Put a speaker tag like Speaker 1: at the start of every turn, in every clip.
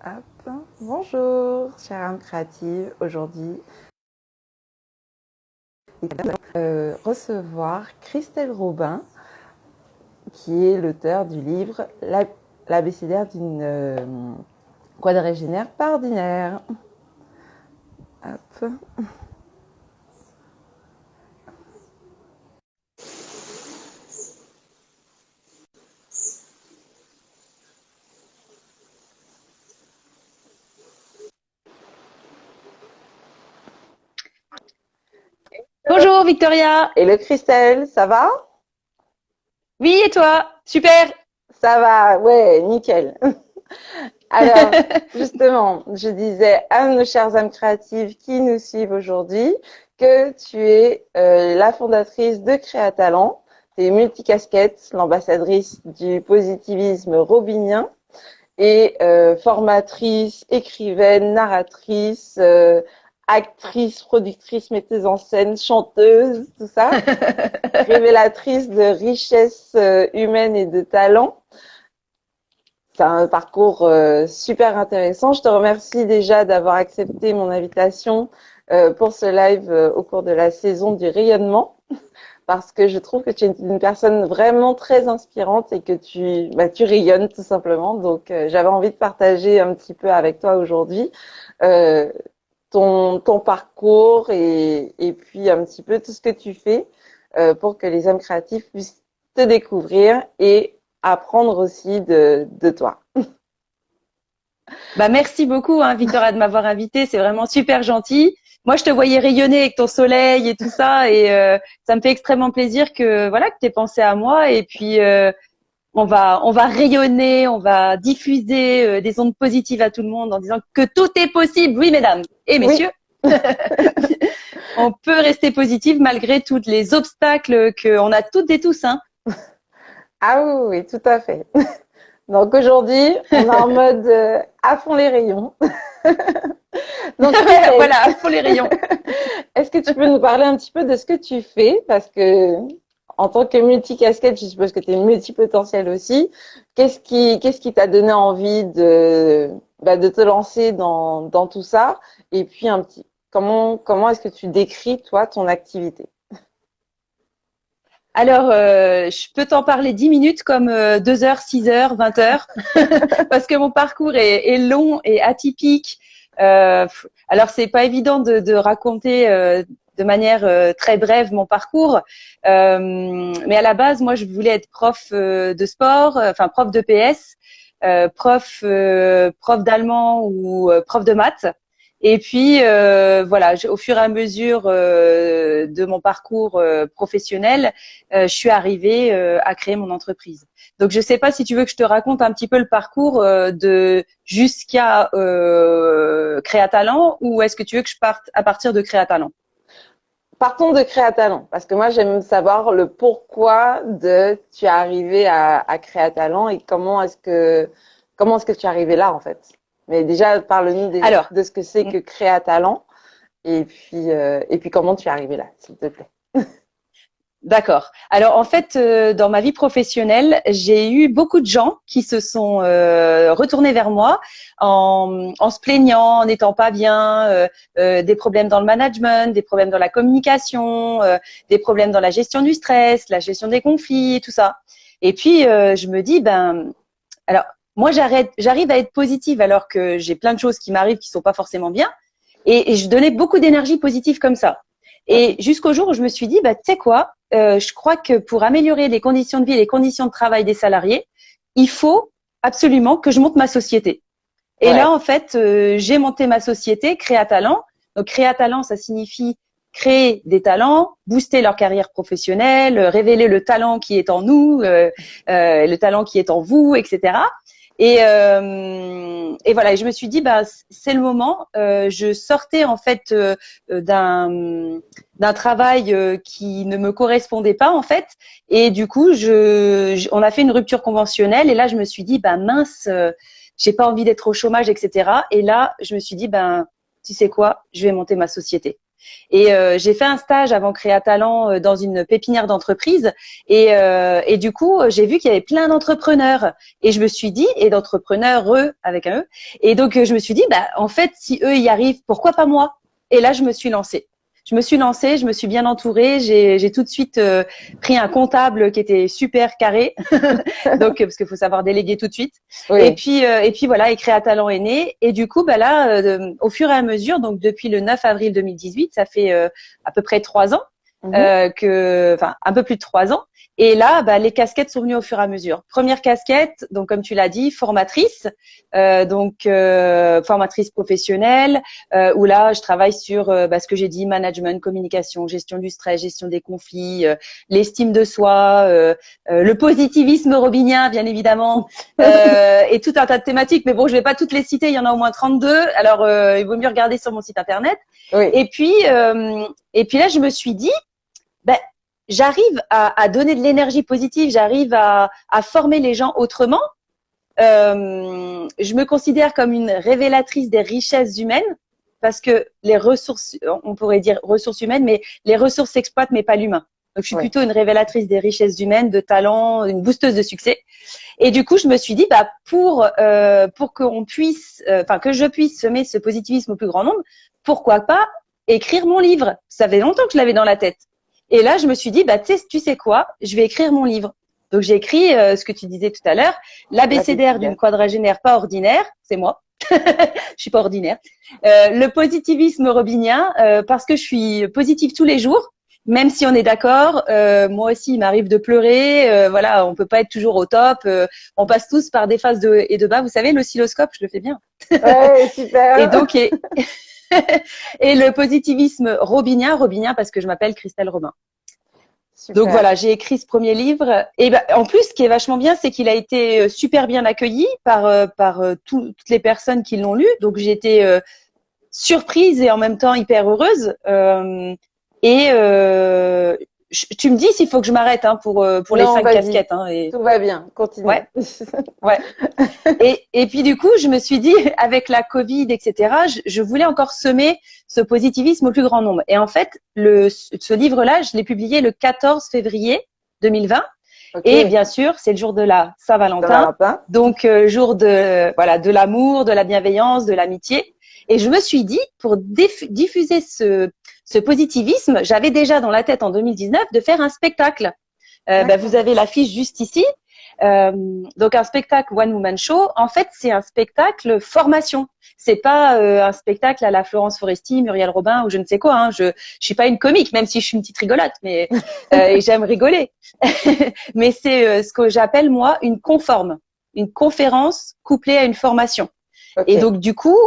Speaker 1: Hop. Bonjour, chère âme créative. Aujourd'hui, nous allons recevoir Christelle Robin, qui est l'auteure du livre L'abécédaire d'une quadragénaire pas ordinaire. Hop.
Speaker 2: Bonjour Victoria.
Speaker 1: Hello Christelle, ça va?
Speaker 2: Oui, et toi? Super.
Speaker 1: Ça va, ouais, nickel. Alors, justement, je disais à nos chères âmes créatives qui nous suivent aujourd'hui que tu es la fondatrice de Créatalent. Tu es multicasquette, l'ambassadrice du positivisme robinien et formatrice, écrivaine, narratrice, actrice, productrice, metteuse en scène, chanteuse, tout ça. Révélatrice de richesse humaine et de talent. C'est un parcours super intéressant. Je te remercie déjà d'avoir accepté mon invitation pour ce live au cours de la saison du rayonnement, parce que je trouve que tu es une personne vraiment très inspirante et que tu rayonnes tout simplement. Donc, j'avais envie de partager un petit peu avec toi aujourd'hui euh, ton parcours et puis un petit peu tout ce que tu fais pour que les hommes créatifs puissent te découvrir et apprendre aussi de toi.
Speaker 2: Bah merci beaucoup Victoria de m'avoir invitée, c'est vraiment super gentil. Moi, je te voyais rayonner avec ton soleil et tout ça, et ça me fait extrêmement plaisir que que t'aies pensé à moi. Et puis on va rayonner, on va diffuser des ondes positives à tout le monde en disant que tout est possible. Oui, mesdames et
Speaker 1: Oui,
Speaker 2: messieurs, on peut rester positif malgré tous les obstacles qu'on a toutes et tous, hein.
Speaker 1: ah oui, oui, tout à fait. Donc aujourd'hui, on est en mode à fond les rayons. Donc Christelle,
Speaker 2: Voilà, pour les rayons.
Speaker 1: est-ce que tu peux nous parler un petit peu de ce que tu fais? Parce que en tant que multicasquette, je suppose que tu es multipotentiel aussi. Qu'est-ce qui t'a donné envie de te lancer dans tout ça? Et puis comment est-ce que tu décris toi ton activité?
Speaker 2: Alors, je peux t'en parler 10 minutes comme 2 heures, 6 heures, 20 heures, parce que mon parcours est long et atypique. Alors, c'est pas évident de raconter de manière très brève mon parcours, mais à la base, moi, je voulais être prof de sport, enfin prof de PS, prof d'allemand ou prof de maths. Et puis voilà, au fur et à mesure de mon parcours professionnel, je suis arrivée à créer mon entreprise. Donc, je ne sais pas si tu veux que je te raconte un petit peu le parcours de jusqu'à Créatalent, ou est-ce que tu veux que je parte à partir de Créatalent?
Speaker 1: Partons de Créatalent, parce que moi j'aime savoir le pourquoi de tu es arrivé à Créatalent et comment est-ce que tu es arrivé là en fait. Mais déjà parle-nous
Speaker 2: Alors,
Speaker 1: de ce que c'est que Créatalent et puis comment tu es arrivé là, s'il te plaît.
Speaker 2: d'accord. Alors en fait, dans ma vie professionnelle, j'ai eu beaucoup de gens qui se sont retournés vers moi en se plaignant, en n'étant pas bien, des problèmes dans le management, des problèmes dans la communication, des problèmes dans la gestion du stress, la gestion des conflits, tout ça. Et puis je me dis alors moi j'arrive à être positive alors que j'ai plein de choses qui m'arrivent qui sont pas forcément bien, et je donnais beaucoup d'énergie positive comme ça.
Speaker 1: Ouais.
Speaker 2: Et jusqu'au jour où je me suis dit, tu sais quoi, je crois que pour améliorer les conditions de vie et les conditions de travail des salariés, il faut absolument que je monte ma société. Et là,
Speaker 1: Ouais.
Speaker 2: en fait, j'ai monté ma société, Créatalent. Donc, Créatalent, ça signifie créer des talents, booster leur carrière professionnelle, révéler le talent qui est en nous, le talent qui est en vous, etc. Et voilà, et je me suis dit, c'est le moment. Je sortais en fait d'un travail qui ne me correspondait pas en fait, et du coup, on a fait une rupture conventionnelle. Et là, je me suis dit, mince, j'ai pas envie d'être au chômage, etc. Et là, je me suis dit, tu sais quoi, je vais monter ma société. Et j'ai fait un stage avant Créatalent dans une pépinière d'entreprise. Et du coup, j'ai vu qu'il y avait plein d'entrepreneurs. Et je me suis dit, et d'entrepreneurs, eux, avec un E. Et donc, je me suis dit, bah, en fait, si eux y arrivent, pourquoi pas moi? Et là, je me suis lancée. Je me suis bien entourée. J'ai tout de suite pris un comptable qui était super carré, donc parce qu'il faut savoir déléguer tout de suite.
Speaker 1: Oui.
Speaker 2: Et puis voilà, et Créatalent est né. Et du coup, bah là, au fur et à mesure, donc depuis le 9 avril 2018, ça fait à peu près 3 ans enfin un peu plus de 3 ans. Et là, bah, les casquettes sont venues au fur et à mesure. Première casquette, donc comme tu l'as dit, formatrice, formatrice professionnelle, où là, je travaille sur ce que j'ai dit, management, communication, gestion du stress, gestion des conflits, l'estime de soi, le positivisme robinien, bien évidemment, et tout un tas de thématiques. Mais bon, je vais pas toutes les citer, il y en a au moins 32. Alors, il vaut mieux regarder sur mon site internet.
Speaker 1: Oui.
Speaker 2: Et puis là, je me suis dit, ben, j'arrive à donner de l'énergie positive, j'arrive à former les gens autrement. Je me considère comme une révélatrice des richesses humaines parce que les ressources, on pourrait dire ressources humaines, mais les ressources s'exploitent, mais pas l'humain. Donc, je suis plutôt une révélatrice des richesses humaines, de talent, une boosteuse de succès. Et du coup, je me suis dit, bah, pour qu'on puisse, que je puisse semer ce positivisme au plus grand nombre, pourquoi pas écrire mon livre? Ça fait longtemps que je l'avais dans la tête. Et là, je me suis dit, bah, tu sais quoi, je vais écrire mon livre. Donc, j'ai écrit ce que tu disais tout à l'heure, l'abécédaire d'une quadragénaire pas ordinaire, c'est moi. Je suis pas ordinaire. Le positivisme robinien, parce que je suis positive tous les jours, même si on est d'accord. Moi aussi, il m'arrive de pleurer. Voilà, on peut pas être toujours au top. On passe tous par des phases de et de bas. Vous savez, l'oscilloscope, je le fais bien.
Speaker 1: Ouais, super.
Speaker 2: Et donc, et le positivisme robinien parce que je m'appelle Christelle Robin. Super. Donc voilà, j'ai écrit ce premier livre. Et ben, en plus, ce qui est vachement bien, c'est qu'il a été super bien accueilli par toutes les personnes qui l'ont lu. Donc j'ai été surprise et en même temps hyper heureuse. Tu me dis s'il faut que je m'arrête pour les 5 casquettes. Et...
Speaker 1: Tout va bien, continue.
Speaker 2: Ouais. Ouais. Et puis du coup, je me suis dit, avec la Covid, etc., je voulais encore semer ce positivisme au plus grand nombre. Et en fait, ce livre-là, je l'ai publié le 14 février 2020. Okay. Et bien sûr, c'est le jour de la Saint-Valentin. Donc, jour de l'amour, de la bienveillance, de l'amitié. Et je me suis dit, pour diffuser ce positivisme, j'avais déjà dans la tête en 2019 de faire un spectacle. Vous avez l'affiche juste ici. Donc un spectacle One Woman Show, en fait c'est un spectacle formation. C'est pas un spectacle à la Florence Foresti, Muriel Robin ou je ne sais quoi. Je suis pas une comique, même si je suis une petite rigolote, mais et j'aime rigoler. Mais c'est ce que j'appelle moi une conférence couplée à une formation. Okay. Et donc du coup,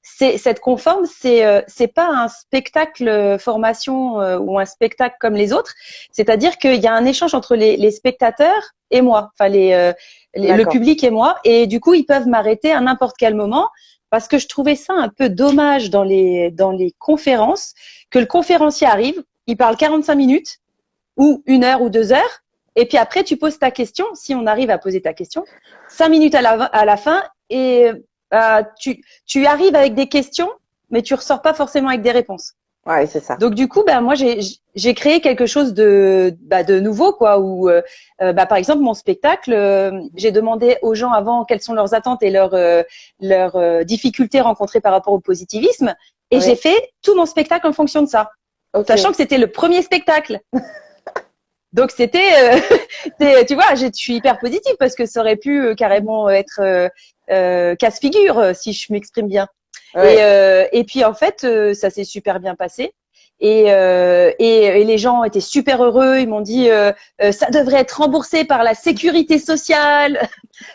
Speaker 2: cette conforme, c'est pas un spectacle formation ou un spectacle comme les autres. C'est-à-dire qu'il y a un échange entre les spectateurs et moi, enfin le public et moi. Et du coup, ils peuvent m'arrêter à n'importe quel moment parce que je trouvais ça un peu dommage dans les conférences que le conférencier arrive, il parle 45 minutes ou 1 heure ou 2 heures. Et puis après, tu poses ta question, si on arrive à poser ta question, 5 minutes à la fin et tu arrives avec des questions, mais tu ressors pas forcément avec des réponses.
Speaker 1: Ouais, c'est ça.
Speaker 2: Donc du coup, moi j'ai créé quelque chose de nouveau, quoi. Où par exemple mon spectacle, j'ai demandé aux gens avant quelles sont leurs attentes et leurs difficultés rencontrées par rapport au positivisme, et j'ai fait tout mon spectacle en fonction de ça, sachant que c'était le premier spectacle. Donc c'était, tu vois, je suis hyper positive parce que ça aurait pu carrément être casse-figure si je m'exprime bien. Ouais. Et puis en fait, ça s'est super bien passé. Et les gens étaient super heureux. Ils m'ont dit ça devrait être remboursé par la sécurité sociale.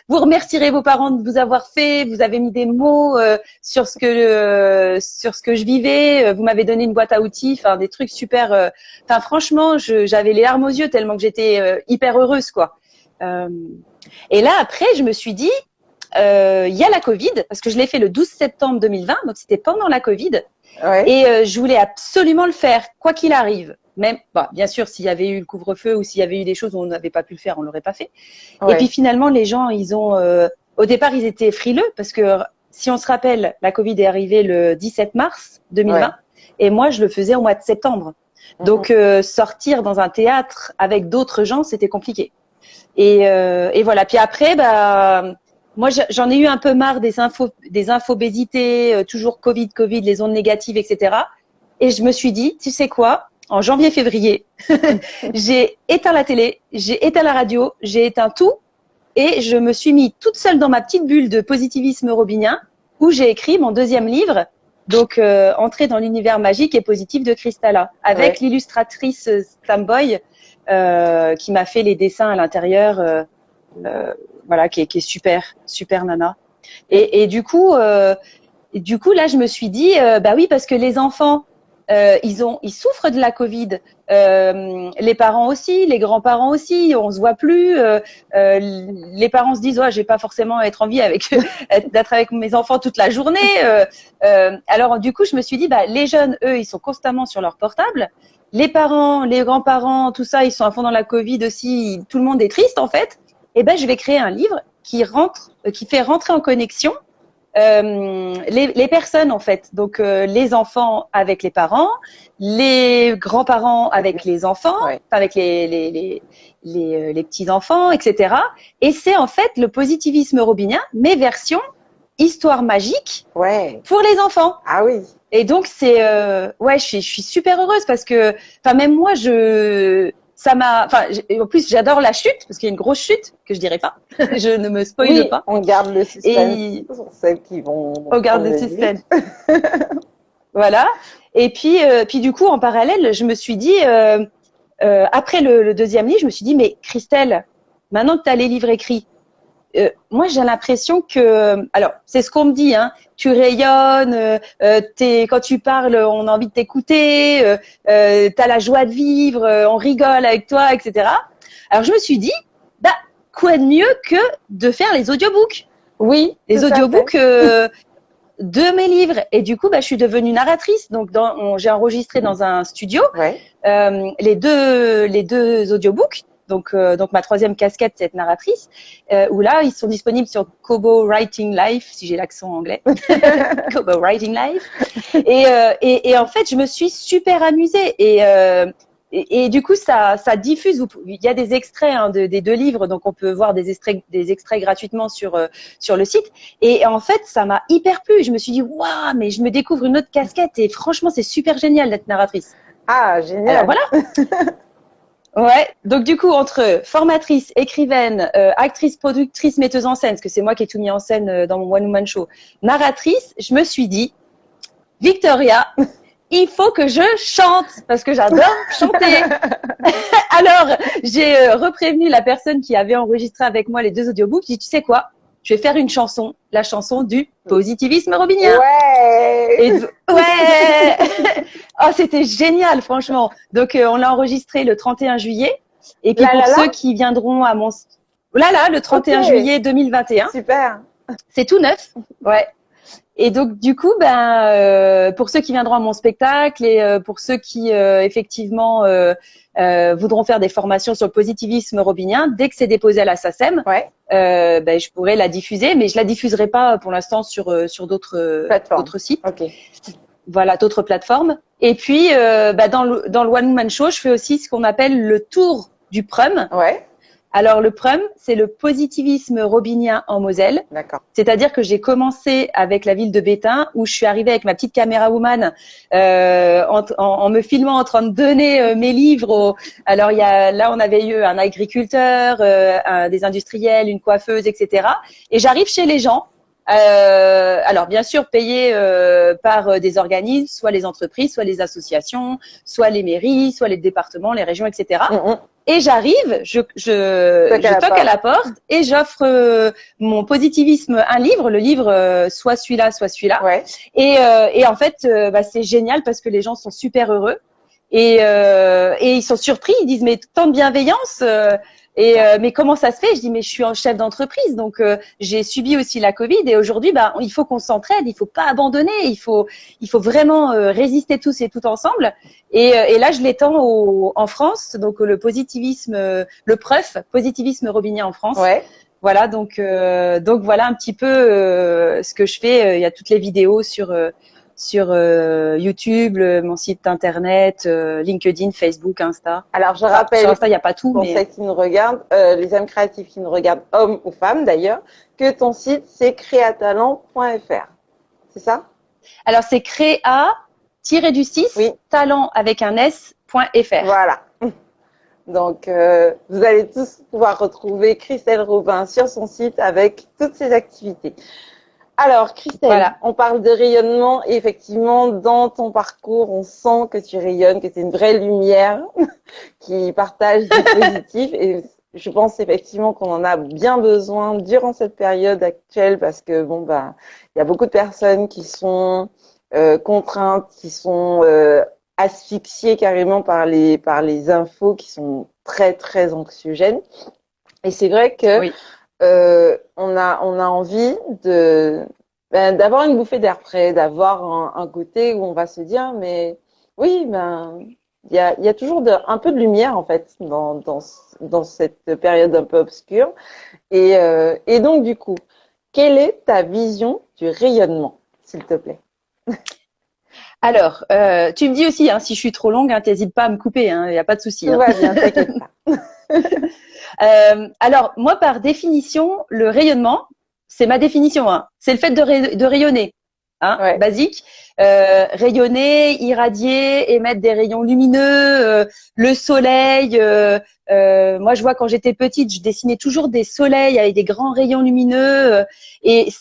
Speaker 2: Vous remercierez vos parents de vous avoir fait. Vous avez mis des mots sur ce que je vivais. Vous m'avez donné une boîte à outils. Enfin des trucs super. Enfin franchement, j'avais les larmes aux yeux tellement que j'étais hyper heureuse, quoi. Et là après, je me suis dit il y a la Covid parce que je l'ai fait le 12 septembre 2020, donc c'était pendant la Covid. Ouais. Et je voulais absolument le faire, quoi qu'il arrive. Même, bien sûr, s'il y avait eu le couvre-feu ou s'il y avait eu des choses où on n'avait pas pu le faire, on l'aurait pas fait. Ouais. Et puis finalement, les gens, ils ont, au départ, ils étaient frileux parce que si on se rappelle, la Covid est arrivée le 17 mars 2020. Ouais. et moi je le faisais au mois de septembre. Donc sortir dans un théâtre avec d'autres gens, c'était compliqué. Et voilà. Puis après, bah moi j'en ai eu un peu marre des infobésités, toujours Covid, les ondes négatives, etc. Et je me suis dit, tu sais quoi? En janvier-février, j'ai éteint la télé, j'ai éteint la radio, j'ai éteint tout et je me suis mis toute seule dans ma petite bulle de positivisme robinien où j'ai écrit mon deuxième livre, donc Entrer dans l'univers magique et positif de Christalla, avec l'illustratrice Sam Boy qui m'a fait les dessins à l'intérieur, voilà, qui est super nana. Et du coup, là, je me suis dit, bah oui, parce que les enfants, ils souffrent de la Covid. Les parents aussi, les grands-parents aussi. On se voit plus. Les parents se disent, ouais, j'ai pas forcément être envie d'être avec mes enfants toute la journée. Alors du coup, je me suis dit, bah les jeunes, eux, ils sont constamment sur leur portable. Les parents, les grands-parents, tout ça, ils sont à fond dans la Covid aussi. Tout le monde est triste en fait. Et ben, je vais créer un livre qui fait rentrer en connexion les personnes en fait, donc les enfants avec les parents, les grands-parents avec les enfants, avec les petits enfants, etc. Et c'est en fait le positivisme robinien, mais version histoire magique pour les enfants.
Speaker 1: Ah oui.
Speaker 2: Et donc c'est je suis super heureuse parce que même moi en plus j'adore la chute parce qu'il y a une grosse chute que je dirais pas. Je ne me spoile pas.
Speaker 1: On garde le suspense pour celles qui vont.
Speaker 2: On garde le suspense. Voilà. Et puis du coup en parallèle, je me suis dit après le deuxième livre, je me suis dit mais Christelle, maintenant que tu as les livres écrits, moi j'ai l'impression que, alors c'est ce qu'on me dit, hein, tu rayonnes, quand tu parles, on a envie de t'écouter, t'as la joie de vivre, on rigole avec toi, etc. Alors je me suis dit, bah quoi de mieux que de faire les audiobooks? Oui, les audiobooks de mes livres. Et du coup, bah je suis devenue narratrice. Donc j'ai enregistré dans un studio les deux audiobooks. Donc ma troisième casquette, c'est être narratrice, où là, ils sont disponibles sur Kobo Writing Life, si j'ai l'accent anglais. Kobo Writing Life. Et en fait, je me suis super amusée. Et du coup, ça diffuse. Il y a des extraits des deux livres, donc on peut voir des extraits gratuitement sur le site. Et en fait, ça m'a hyper plu. Je me suis dit, waouh, mais je me découvre une autre casquette. Et franchement, c'est super génial d'être narratrice.
Speaker 1: Ah, génial.
Speaker 2: Alors voilà. Ouais, donc du coup, entre formatrice, écrivaine, actrice, productrice, metteuse en scène, parce que c'est moi qui ai tout mis en scène dans mon One Woman Show, narratrice, je me suis dit, Victoria, il faut que je chante, parce que j'adore chanter. Alors, j'ai reprévenu la personne qui avait enregistré avec moi les deux audiobooks, j'ai dit, tu sais quoi, je vais faire une chanson, la chanson du positivisme robinien.
Speaker 1: Ouais.
Speaker 2: Ouais. Oh, c'était génial, franchement. Donc, on l'a enregistré le 31 juillet. Et puis, ceux qui viendront à mon... le 31 juillet 2021.
Speaker 1: Super.
Speaker 2: C'est tout neuf. Ouais. Et donc, du coup, pour ceux qui viendront à mon spectacle et pour ceux qui, effectivement, voudront faire des formations sur le positivisme robinien, dès que c'est déposé à la SACEM, je pourrais la diffuser, mais je la diffuserai pas pour l'instant sur d'autres sites. Voilà, d'autres plateformes. Et puis, dans le One Woman Show, je fais aussi ce qu'on appelle le tour du PRUM. Alors, le PRUM, c'est le positivisme robinien en Moselle.
Speaker 1: D'accord.
Speaker 2: C'est-à-dire que j'ai commencé avec la ville de Béthun, où je suis arrivée avec ma petite caméra woman, en me filmant en train de donner mes livres. Alors, on avait eu un agriculteur, des industriels, une coiffeuse, etc. Et j'arrive chez les gens. Alors bien sûr payé par des organismes, soit les entreprises, soit les associations, soit les mairies, soit les départements, les régions, etc. Et j'arrive, je toque à la porte et j'offre mon positivisme, un livre, le livre soit celui-là, soit celui-là. Et en fait, c'est génial parce que les gens sont super heureux et ils sont surpris, ils disent mais tant de bienveillance. Mais comment ça se fait? Je dis mais je suis un chef d'entreprise, donc j'ai subi aussi la Covid et aujourd'hui il faut qu'on s'entraide, il faut pas abandonner, il faut vraiment résister tous et toutes ensemble. Et là je l'étends en France, donc le positivisme, le PRUF, positivisme robinien en France. Voilà donc voilà un petit peu ce que je fais. Il y a toutes les vidéos sur sur YouTube, mon site internet, LinkedIn, Facebook, Insta.
Speaker 1: Alors, je
Speaker 2: Enfin,
Speaker 1: rappelle,
Speaker 2: sur Insta, il n'y a pas tout,
Speaker 1: pour
Speaker 2: mais
Speaker 1: celles qui nous regardent, les âmes créatives qui nous regardent, hommes ou femmes d'ailleurs, que ton site, c'est créatalent.fr. C'est ça?
Speaker 2: alors c'est créa-du-6
Speaker 1: Oui.
Speaker 2: talent avec un s.fr.
Speaker 1: Voilà. Donc, vous allez tous pouvoir retrouver Christelle Robin sur son site avec toutes ses activités. Alors, Christelle,
Speaker 2: Voilà.
Speaker 1: on parle de rayonnement et effectivement, dans ton parcours, on sent que tu rayonnes, que c'est une vraie lumière qui partage du positif et je pense effectivement qu'on en a bien besoin durant cette période actuelle parce que bon bah il y a beaucoup de personnes qui sont contraintes, qui sont asphyxiées carrément par les infos qui sont très très anxiogènes et c'est vrai que
Speaker 2: Oui.
Speaker 1: on a envie d'avoir une bouffée d'air frais, d'avoir un côté où on va se dire mais oui il y a toujours un peu de lumière en fait dans cette période un peu obscure et donc du coup quelle est ta vision du rayonnement s'il te plaît?
Speaker 2: Alors, tu me dis aussi, hein, si je suis trop longue, hein, t'hésites pas à me couper, il n'y a pas de souci.
Speaker 1: Tout va bien, t'inquiète pas.
Speaker 2: Alors, moi, par définition, le rayonnement, c'est ma définition, hein, c'est le fait de rayonner, hein,
Speaker 1: Ouais.
Speaker 2: basique. Rayonner, irradier, émettre des rayons lumineux, le soleil. Moi, je vois quand j'étais petite, je dessinais toujours des soleils avec des grands rayons lumineux. Et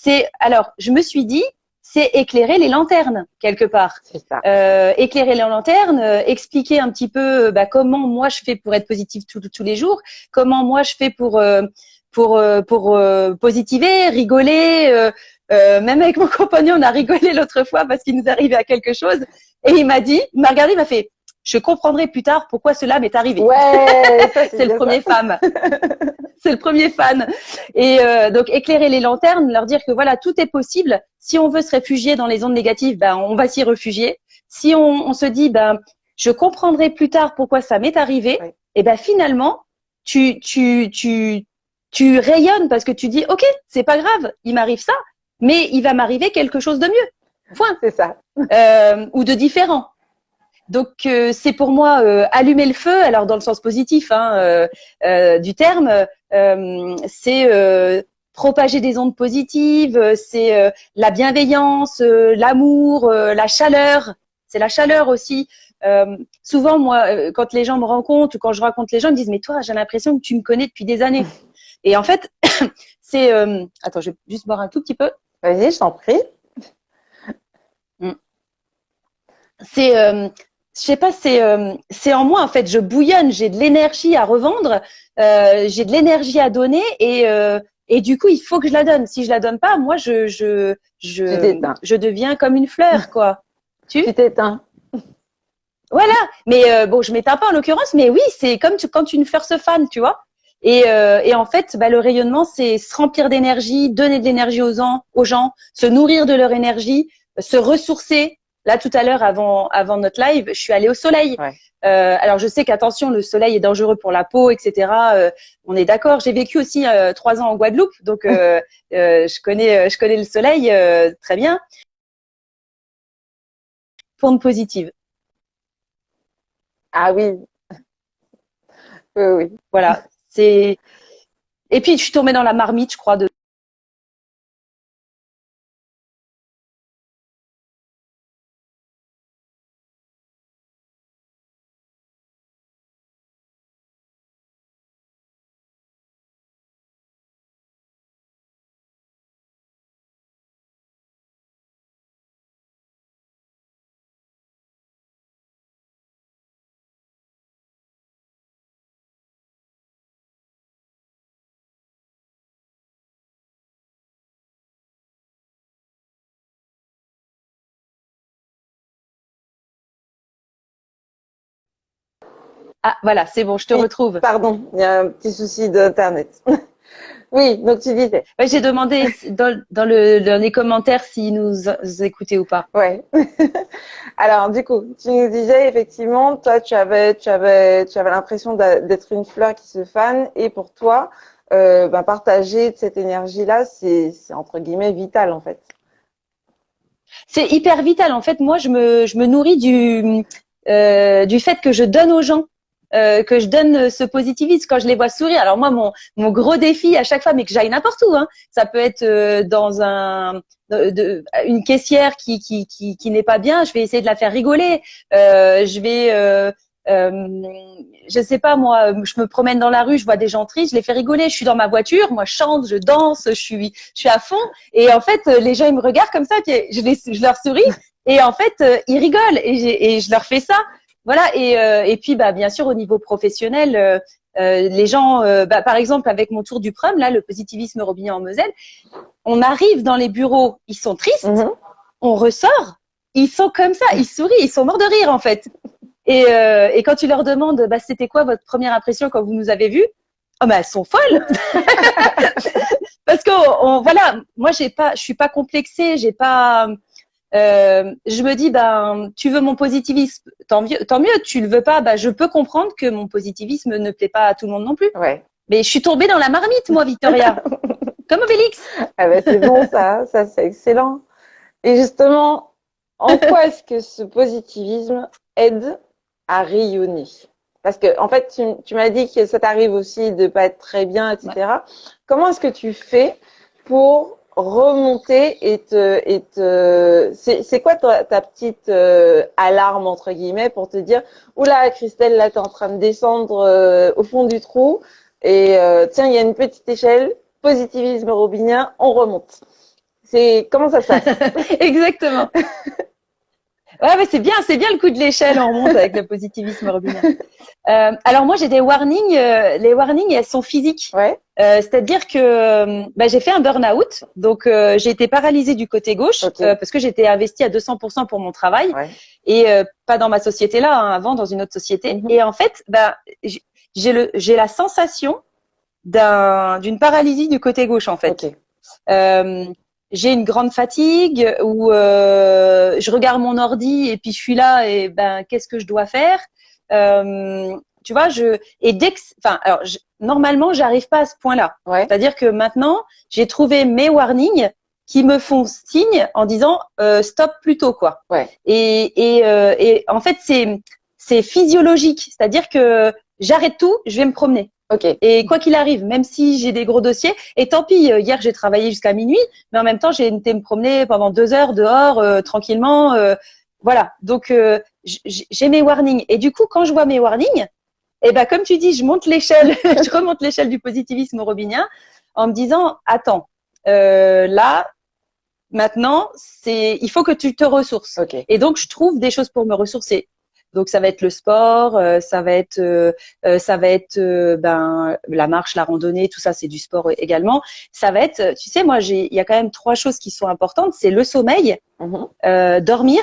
Speaker 2: alors, je me suis dit, c'est éclairer les lanternes quelque part.
Speaker 1: C'est ça.
Speaker 2: Éclairer les lanternes, expliquer un petit peu comment moi je fais pour être positive tous les jours, comment moi je fais pour positiver, rigoler. Même avec mon compagnon, on a rigolé l'autre fois parce qu'il nous arrivait à quelque chose et il m'a regardé, il m'a fait, je comprendrai plus tard pourquoi cela m'est arrivé.
Speaker 1: Ouais, ça,
Speaker 2: c'est le premier fan. C'est le premier fan. Et donc éclairer les lanternes, leur dire que voilà, tout est possible. Si on veut se réfugier dans les ondes négatives, on va s'y réfugier. Si on se dit je comprendrai plus tard pourquoi ça m'est arrivé,
Speaker 1: ouais.
Speaker 2: Et finalement tu rayonnes parce que tu dis ok, c'est pas grave, il m'arrive ça, mais il va m'arriver quelque chose de mieux. Point.
Speaker 1: C'est ça.
Speaker 2: Ou de différent. Donc c'est pour moi allumer le feu, alors dans le sens positif du terme, c'est propager des ondes positives, c'est la bienveillance, l'amour, la chaleur. C'est la chaleur aussi. Souvent moi, quand les gens me rencontrent ou quand je rencontre les gens, ils me disent mais toi j'ai l'impression que tu me connais depuis des années. Et en fait c'est attends, je vais juste boire un tout petit peu.
Speaker 1: Vas-y, je t'en prie.
Speaker 2: C'est je sais pas, c'est en moi en fait. Je bouillonne, j'ai de l'énergie à revendre, j'ai de l'énergie à donner et du coup il faut que je la donne. Si je la donne pas, moi je deviens comme une fleur quoi.
Speaker 1: Tu t'éteins.
Speaker 2: Voilà. Mais bon, je m'éteins pas en l'occurrence, mais oui, c'est comme quand une fleur se fane, tu vois. Et en fait, le rayonnement, c'est se remplir d'énergie, donner de l'énergie aux gens, se nourrir de leur énergie, se ressourcer. Là, tout à l'heure, avant notre live, je suis allée au soleil.
Speaker 1: Ouais.
Speaker 2: Alors, je sais qu'attention, le soleil est dangereux pour la peau, etc. On est d'accord. J'ai vécu aussi 3 ans en Guadeloupe, donc je connais le soleil très bien. Forme positive.
Speaker 1: Ah oui. Oui, oui.
Speaker 2: Voilà. Et puis, je suis tombée dans la marmite, je crois, de Ah, voilà, c'est bon, je te
Speaker 1: Oui,
Speaker 2: retrouve.
Speaker 1: pardon, il y a un petit souci d'internet. Oui, donc tu disais.
Speaker 2: Ouais, j'ai demandé dans les commentaires s'ils nous écoutaient ou pas.
Speaker 1: Ouais. Alors, du coup, tu nous disais effectivement, toi, tu avais l'impression d'être une fleur qui se fane, et pour toi, partager cette énergie-là, c'est entre guillemets vital en fait.
Speaker 2: C'est hyper vital. En fait, moi, je me nourris du fait que je donne aux gens, que je donne ce positivisme quand je les vois sourire. Alors moi, mon gros défi à chaque fois, mais que j'aille n'importe où, hein, ça peut être dans une caissière qui n'est pas bien, je vais essayer de la faire rigoler. Je vais je sais pas moi, je me promène dans la rue, je vois des gens tristes, je les fais rigoler. Je suis dans ma voiture, moi je chante, je danse, je suis à fond. Et en fait, les gens ils me regardent comme ça, puis je leur souris. Et en fait, ils rigolent et je leur fais ça. Voilà. Et puis bah bien sûr au niveau professionnel, les gens, par exemple avec mon tour du Prüm, là le positivisme Robinien en Moselle, on arrive dans les bureaux, ils sont tristes, on ressort, ils sont comme ça, ils sourient, ils sont morts de rire en fait. Et quand tu leur demandes, bah, c'était quoi votre première impression quand vous nous avez vus? Oh, bah, elles sont folles. Parce que, voilà, moi, je suis pas complexée, je me dis, ben, tu veux mon positivisme, tant mieux, tu le veux pas, bah, je peux comprendre que mon positivisme ne plaît pas à tout le monde non plus.
Speaker 1: Ouais.
Speaker 2: Mais je suis tombée dans la marmite, moi, Victoria. Comme Obélix.
Speaker 1: Ah bah, c'est bon, ça c'est excellent. Et justement, en quoi est-ce que ce positivisme aide à rayonner? Parce que, en fait, tu m'as dit que ça t'arrive aussi de pas être très bien, etc. Ouais. Comment est-ce que tu fais pour remonter c'est quoi ta petite alarme, entre guillemets, pour te dire, oula, Christelle, là, t'es en train de descendre au fond du trou et tiens, il y a une petite échelle, positivisme robinien, on remonte. Comment ça se passe?
Speaker 2: Exactement. Ouais, mais c'est bien le coup de l'échelle, on remonte avec le positivisme robinien. Alors moi j'ai des warnings, les warnings elles sont physiques.
Speaker 1: Ouais.
Speaker 2: C'est-à-dire que j'ai fait un burn-out, donc j'ai été paralysée du côté gauche parce que j'étais investie à 200% pour mon travail et pas dans ma société là, hein, avant dans une autre société. Et en fait, j'ai la sensation d'une paralysie du côté gauche en fait. J'ai une grande fatigue où je regarde mon ordi et puis je suis là et qu'est-ce que je dois faire? Tu vois, normalement j'arrive pas à ce point-là. Ouais. C'est-à-dire que maintenant j'ai trouvé mes warnings qui me font signe en disant stop plus tôt quoi. Ouais. Et en fait c'est physiologique, c'est-à-dire que j'arrête tout, je vais me promener. Et quoi qu'il arrive, même si j'ai des gros dossiers, et tant pis, hier j'ai travaillé jusqu'à minuit, mais en même temps j'ai été me promener pendant 2 heures dehors tranquillement. Voilà, donc j'ai mes warnings. Et du coup, quand je vois mes warnings, comme tu dis, je monte l'échelle, je remonte l'échelle du positivisme robinien en me disant, attends, là, maintenant, il faut que tu te ressources. Et donc je trouve des choses pour me ressourcer. Donc ça va être le sport, ça va être la marche, la randonnée, tout ça c'est du sport également. Ça va être, tu sais, moi il y a quand même 3 choses qui sont importantes, c'est le sommeil, dormir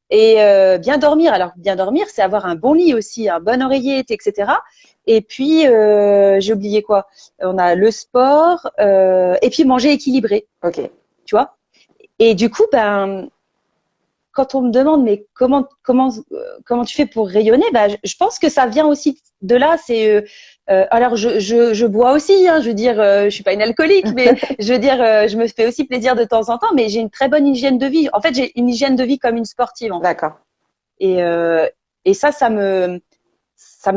Speaker 2: et bien dormir. Alors bien dormir, c'est avoir un bon lit aussi, un bon oreiller, etc. Et puis j'ai oublié quoi. On a le sport et puis manger équilibré. Tu vois. Et du coup quand on me demande mais comment tu fais pour rayonner, je pense que ça vient aussi de là. C'est alors je bois aussi, hein, je veux dire, je suis pas une alcoolique, mais je veux dire, je me fais aussi plaisir de temps en temps, mais j'ai une très bonne hygiène de vie. En fait, j'ai une hygiène de vie comme une sportive. D'accord. Et ça me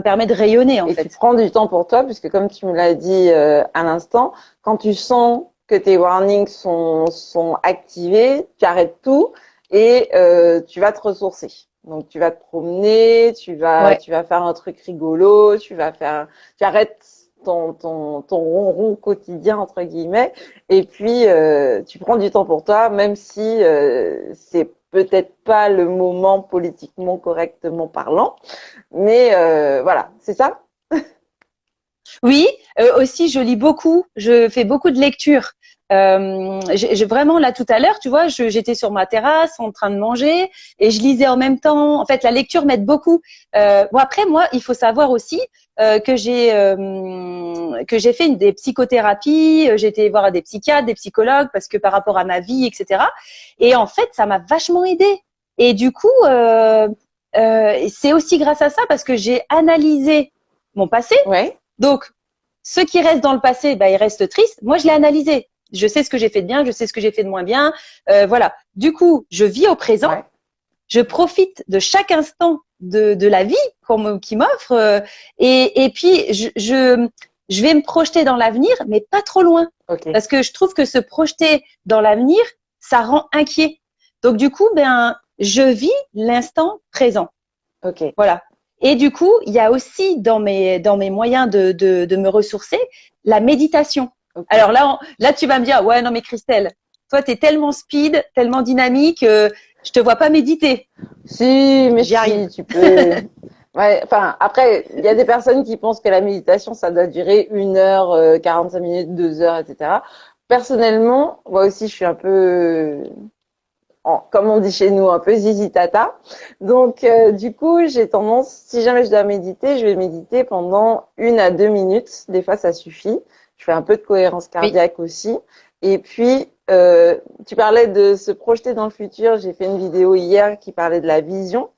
Speaker 2: permet de rayonner en fait. Et tu prends du temps pour toi, puisque comme tu me l'as dit à l'instant, quand tu sens que tes warnings sont activés, tu arrêtes tout. Et tu vas te ressourcer. Donc tu vas te promener, tu vas faire un truc rigolo, tu arrêtes ton ronron quotidien entre guillemets, et puis tu prends du temps pour toi, même si c'est peut-être pas le moment politiquement correctement parlant, mais voilà, c'est ça. Oui, aussi je lis beaucoup, je fais beaucoup de lectures. J'ai vraiment là tout à l'heure, tu vois, j'étais sur ma terrasse en train de manger et je lisais en même temps. En fait, la lecture m'aide beaucoup. Bon après, moi, il faut savoir aussi que j'ai fait des psychothérapies. J'ai été voir des psychiatres, des psychologues parce que par rapport à ma vie, etc. Et en fait, ça m'a vachement aidée. Et du coup, c'est aussi grâce à ça parce que j'ai analysé mon passé. Ouais. Donc, ceux qui restent dans le passé, ils restent tristes. Moi, je l'ai analysé. je sais ce que j'ai fait de bien, je sais ce que j'ai fait de moins bien. Voilà. Du coup, je vis au présent.
Speaker 1: Ouais.
Speaker 2: Je profite de chaque instant de la vie qui m'offre. Et puis, je vais me projeter dans l'avenir, mais pas trop loin.
Speaker 1: Ok.
Speaker 2: Parce que je trouve que se projeter dans l'avenir, ça rend inquiet. Donc, du coup, je vis l'instant présent.
Speaker 1: Ok.
Speaker 2: Voilà. Et du coup, il y a aussi dans mes moyens de me ressourcer, la méditation.
Speaker 1: Ok.
Speaker 2: Alors là, tu vas me dire, ouais, non, mais Christelle, toi, t'es tellement speed, tellement dynamique, je te vois pas méditer.
Speaker 1: Si, mais
Speaker 2: J'y arrive.
Speaker 1: si, tu peux. Ouais, enfin, après, il y a des personnes qui pensent que la méditation, ça doit durer 1 heure, 45 minutes, 2 heures, etc. Personnellement, moi aussi, je suis un peu, comme on dit chez nous, un peu zizi tata. Donc, du coup, j'ai tendance, si jamais je dois méditer, je vais méditer pendant 1 à 2 minutes. Des fois, ça suffit. Je fais un peu de cohérence
Speaker 2: Oui.
Speaker 1: cardiaque aussi. Et puis, tu parlais de se projeter dans le futur. J'ai fait une vidéo hier qui parlait de la vision.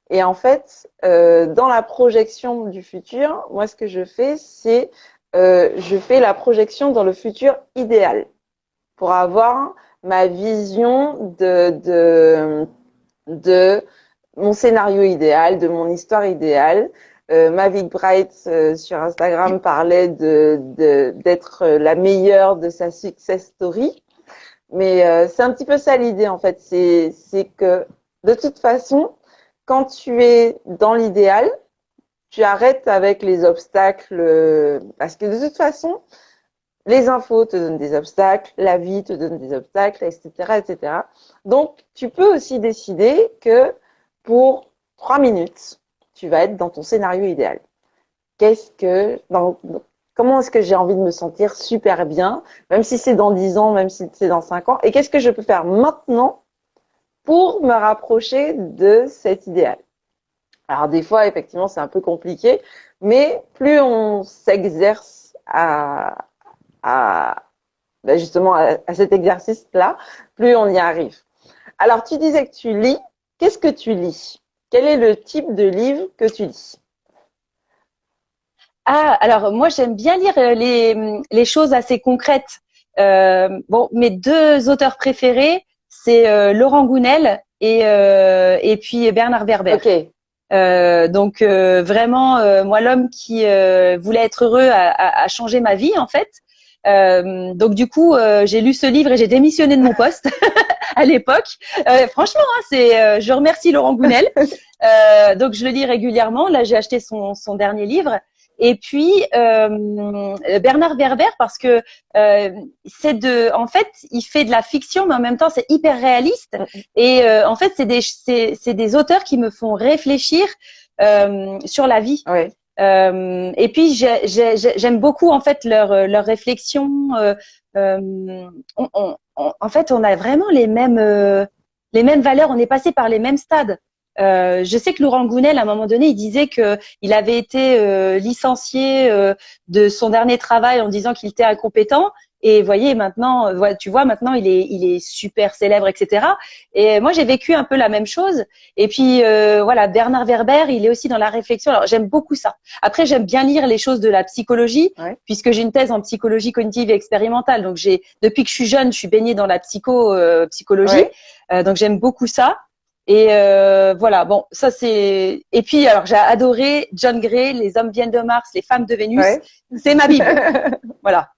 Speaker 1: Et en fait, dans la projection du futur, moi, ce que je fais, c'est je fais la projection dans le futur idéal pour avoir ma vision de mon scénario idéal, de mon histoire idéale. Mavic Bright sur Instagram parlait d'être la meilleure de sa success story. Mais c'est un petit peu ça l'idée en fait, c'est que de toute façon, quand tu es dans l'idéal, tu arrêtes avec les obstacles parce que de toute façon, les infos te donnent des obstacles, la vie te donne des obstacles, etc., etc. Donc, tu peux aussi décider que pour 3 minutes, tu vas être dans ton scénario idéal. Comment est-ce que j'ai envie de me sentir super bien, même si c'est dans 10 ans, même si c'est dans 5 ans, et qu'est-ce que je peux faire maintenant pour me rapprocher de cet idéal? Alors, des fois, effectivement, c'est un peu compliqué, mais plus on s'exerce à justement à cet exercice-là, plus on y arrive. Alors, tu disais que tu lis. Qu'est-ce que tu lis? Quel est le type de livre que tu lis?
Speaker 2: Ah, alors moi j'aime bien lire les choses assez concrètes. Bon, mes deux auteurs préférés, c'est Laurent Gounel et puis Bernard Werber.
Speaker 1: Ok.
Speaker 2: Donc vraiment, moi l'homme qui voulait être heureux a changé ma vie en fait. Donc du coup, j'ai lu ce livre et j'ai démissionné de mon poste à l'époque. Franchement, hein, je remercie Laurent Gounel. Donc je le lis régulièrement. Là, j'ai acheté son dernier livre. Et puis Bernard Werber parce que en fait, il fait de la fiction, mais en même temps, c'est hyper réaliste. Et en fait, c'est des auteurs qui me font réfléchir sur la vie.
Speaker 1: Ouais.
Speaker 2: Et puis j'aime beaucoup en fait leur réflexion. En fait, on a vraiment les mêmes valeurs. On est passé par les mêmes stades. Je sais que Laurent Gounel, à un moment donné, il disait que il avait été licencié de son dernier travail en disant qu'il était incompétent. Et voyez maintenant, tu vois maintenant il est super célèbre, etc. Et moi j'ai vécu un peu la même chose. Et puis voilà, Bernard Werber, il est aussi dans la réflexion. Alors j'aime beaucoup ça. Après j'aime bien lire les choses de la psychologie,
Speaker 1: Ouais.
Speaker 2: puisque j'ai une thèse en psychologie cognitive et expérimentale. Donc depuis que je suis jeune, je suis baignée dans la psychologie.
Speaker 1: Ouais.
Speaker 2: Donc j'aime beaucoup ça. Et voilà, bon, ça c'est. Et puis alors j'ai adoré John Gray, Les hommes viennent de Mars, les femmes de Vénus.
Speaker 1: Ouais.
Speaker 2: C'est ma Bible. Voilà.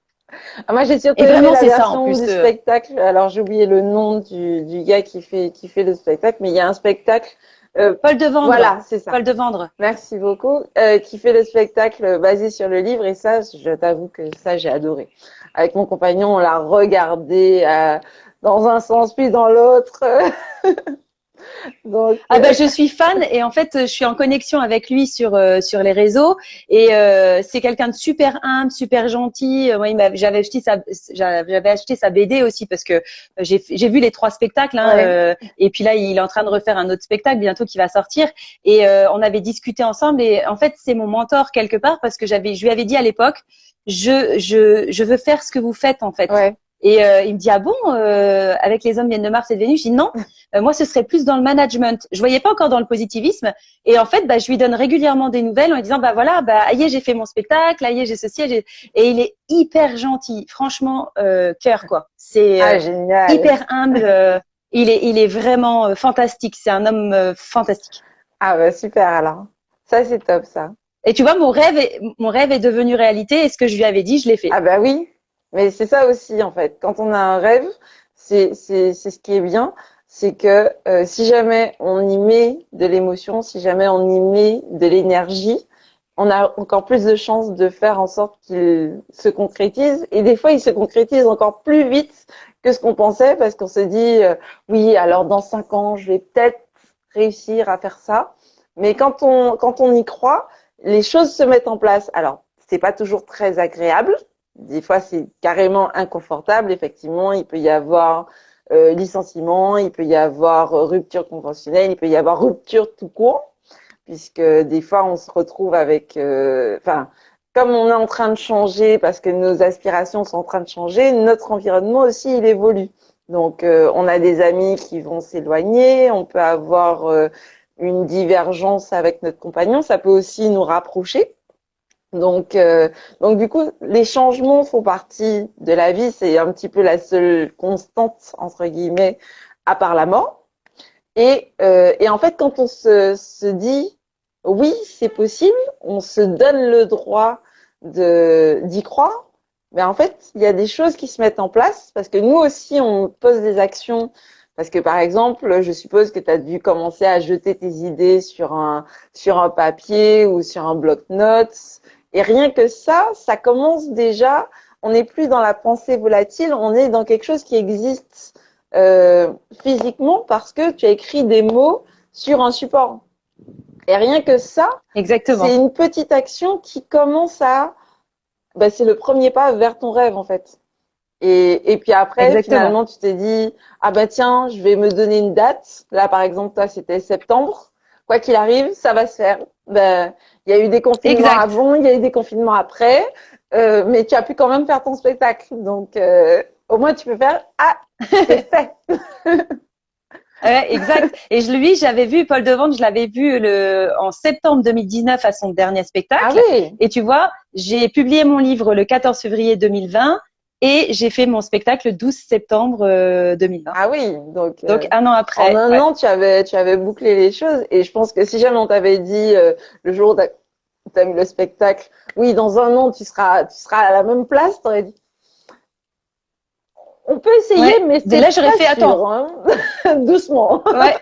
Speaker 1: Ah, moi, j'ai surtout
Speaker 2: Et
Speaker 1: aimé
Speaker 2: vraiment
Speaker 1: la
Speaker 2: c'est ça en
Speaker 1: version
Speaker 2: plus.
Speaker 1: du spectacle. Alors, j'ai oublié le nom du gars qui fait le spectacle, mais il y a un spectacle.
Speaker 2: Paul Devendre.
Speaker 1: Voilà, c'est ça.
Speaker 2: Paul Devendre.
Speaker 1: Merci beaucoup. Qui fait le spectacle basé sur le livre, et ça, je t'avoue que ça, j'ai adoré. Avec mon compagnon, on l'a regardé dans un sens puis dans l'autre. Donc,
Speaker 2: Ah ben je suis fan et en fait je suis en connexion avec lui sur les réseaux et c'est quelqu'un de super humble, super gentil. Moi j'avais acheté sa BD aussi parce que j'ai vu les 3 spectacles hein,
Speaker 1: ouais.
Speaker 2: Et puis là il est en train de refaire un autre spectacle bientôt qui va sortir et on avait discuté ensemble et en fait c'est mon mentor quelque part parce que je lui avais dit à l'époque je veux faire ce que vous faites en fait.
Speaker 1: Ouais.
Speaker 2: Et il me dit ah bon, avec les hommes viennent de Mars et de Vénus. Je dis non, moi ce serait plus dans le management. Je voyais pas encore dans le positivisme. Et en fait, je lui donne régulièrement des nouvelles en lui disant voilà, aïe, j'ai fait mon spectacle, aïe, j'ai ceci, et il est hyper gentil, franchement, cœur quoi. C'est
Speaker 1: Ah, génial.
Speaker 2: hyper humble. Il est vraiment fantastique. C'est un homme fantastique.
Speaker 1: Ah, bah, super, alors. Ça, c'est top, ça.
Speaker 2: Et tu vois, mon rêve est devenu réalité. Et ce que je lui avais dit, je l'ai fait.
Speaker 1: Ah, bah oui. Mais c'est ça aussi, en fait. Quand on a un rêve, c'est ce qui est bien. C'est que si jamais on y met de l'émotion, si jamais on y met de l'énergie, on a encore plus de chances de faire en sorte qu'il se concrétise. Et des fois, il se concrétise encore plus vite que ce qu'on pensait parce qu'on se dit, oui, alors dans 5 ans, je vais peut-être réussir à faire ça. Mais quand on y croit, les choses se mettent en place. Alors, c'est pas toujours très agréable. Des fois, c'est carrément inconfortable. Effectivement, il peut y avoir licenciement, il peut y avoir rupture conventionnelle, il peut y avoir rupture tout court, puisque des fois, on se retrouve avec, comme on est en train de changer, parce que nos aspirations sont en train de changer, notre environnement aussi, il évolue. Donc, on a des amis qui vont s'éloigner, on peut avoir une divergence avec notre compagnon, ça peut aussi nous rapprocher. Donc du coup, les changements font partie de la vie. C'est un petit peu la seule constante entre guillemets, à part la mort. Et en fait, quand on se dit oui, c'est possible, on se donne le droit d'y croire. Mais en fait, il y a des choses qui se mettent en place parce que nous aussi, on pose des actions. Parce que par exemple, je suppose que tu as dû commencer à jeter tes idées sur un papier ou sur un bloc-notes. Et rien que ça commence déjà. On n'est plus dans la pensée volatile, on est dans quelque chose qui existe physiquement parce que tu as écrit des mots sur un support. Et rien que ça,
Speaker 2: Exactement.
Speaker 1: c'est une petite action qui commence c'est le premier pas vers ton rêve en fait. Et puis après,
Speaker 2: Exactement.
Speaker 1: finalement, tu t'es dit, ah bah tiens, je vais me donner une date. Là, par exemple, toi, c'était septembre. Quoi qu'il arrive, ça va se faire. Ben, il y a eu des confinements
Speaker 2: Exact.
Speaker 1: avant, il y a eu des confinements après, mais tu as pu quand même faire ton spectacle. Donc, au moins, tu peux faire, ah, c'est fait.
Speaker 2: Ouais, exact. Et j'avais vu Paul Devante, je l'avais vu en septembre 2019 à son dernier
Speaker 1: Ah
Speaker 2: spectacle.
Speaker 1: oui,
Speaker 2: Et tu vois, j'ai publié mon livre le 14 février 2020 et j'ai fait mon spectacle le 12 septembre 2020.
Speaker 1: ah oui.
Speaker 2: Donc un an
Speaker 1: En
Speaker 2: après.
Speaker 1: un
Speaker 2: Ouais.
Speaker 1: an, tu avais bouclé les choses. Et je pense que si jamais on t'avait dit le jour où tu as mis le spectacle, oui, dans un an, tu seras à la même place, tu aurais dit, on peut essayer,
Speaker 2: Ouais.
Speaker 1: mais
Speaker 2: Dès
Speaker 1: c'est
Speaker 2: là, j'aurais
Speaker 1: pas
Speaker 2: fait attends.
Speaker 1: sûr, hein. Doucement.
Speaker 2: Ouais.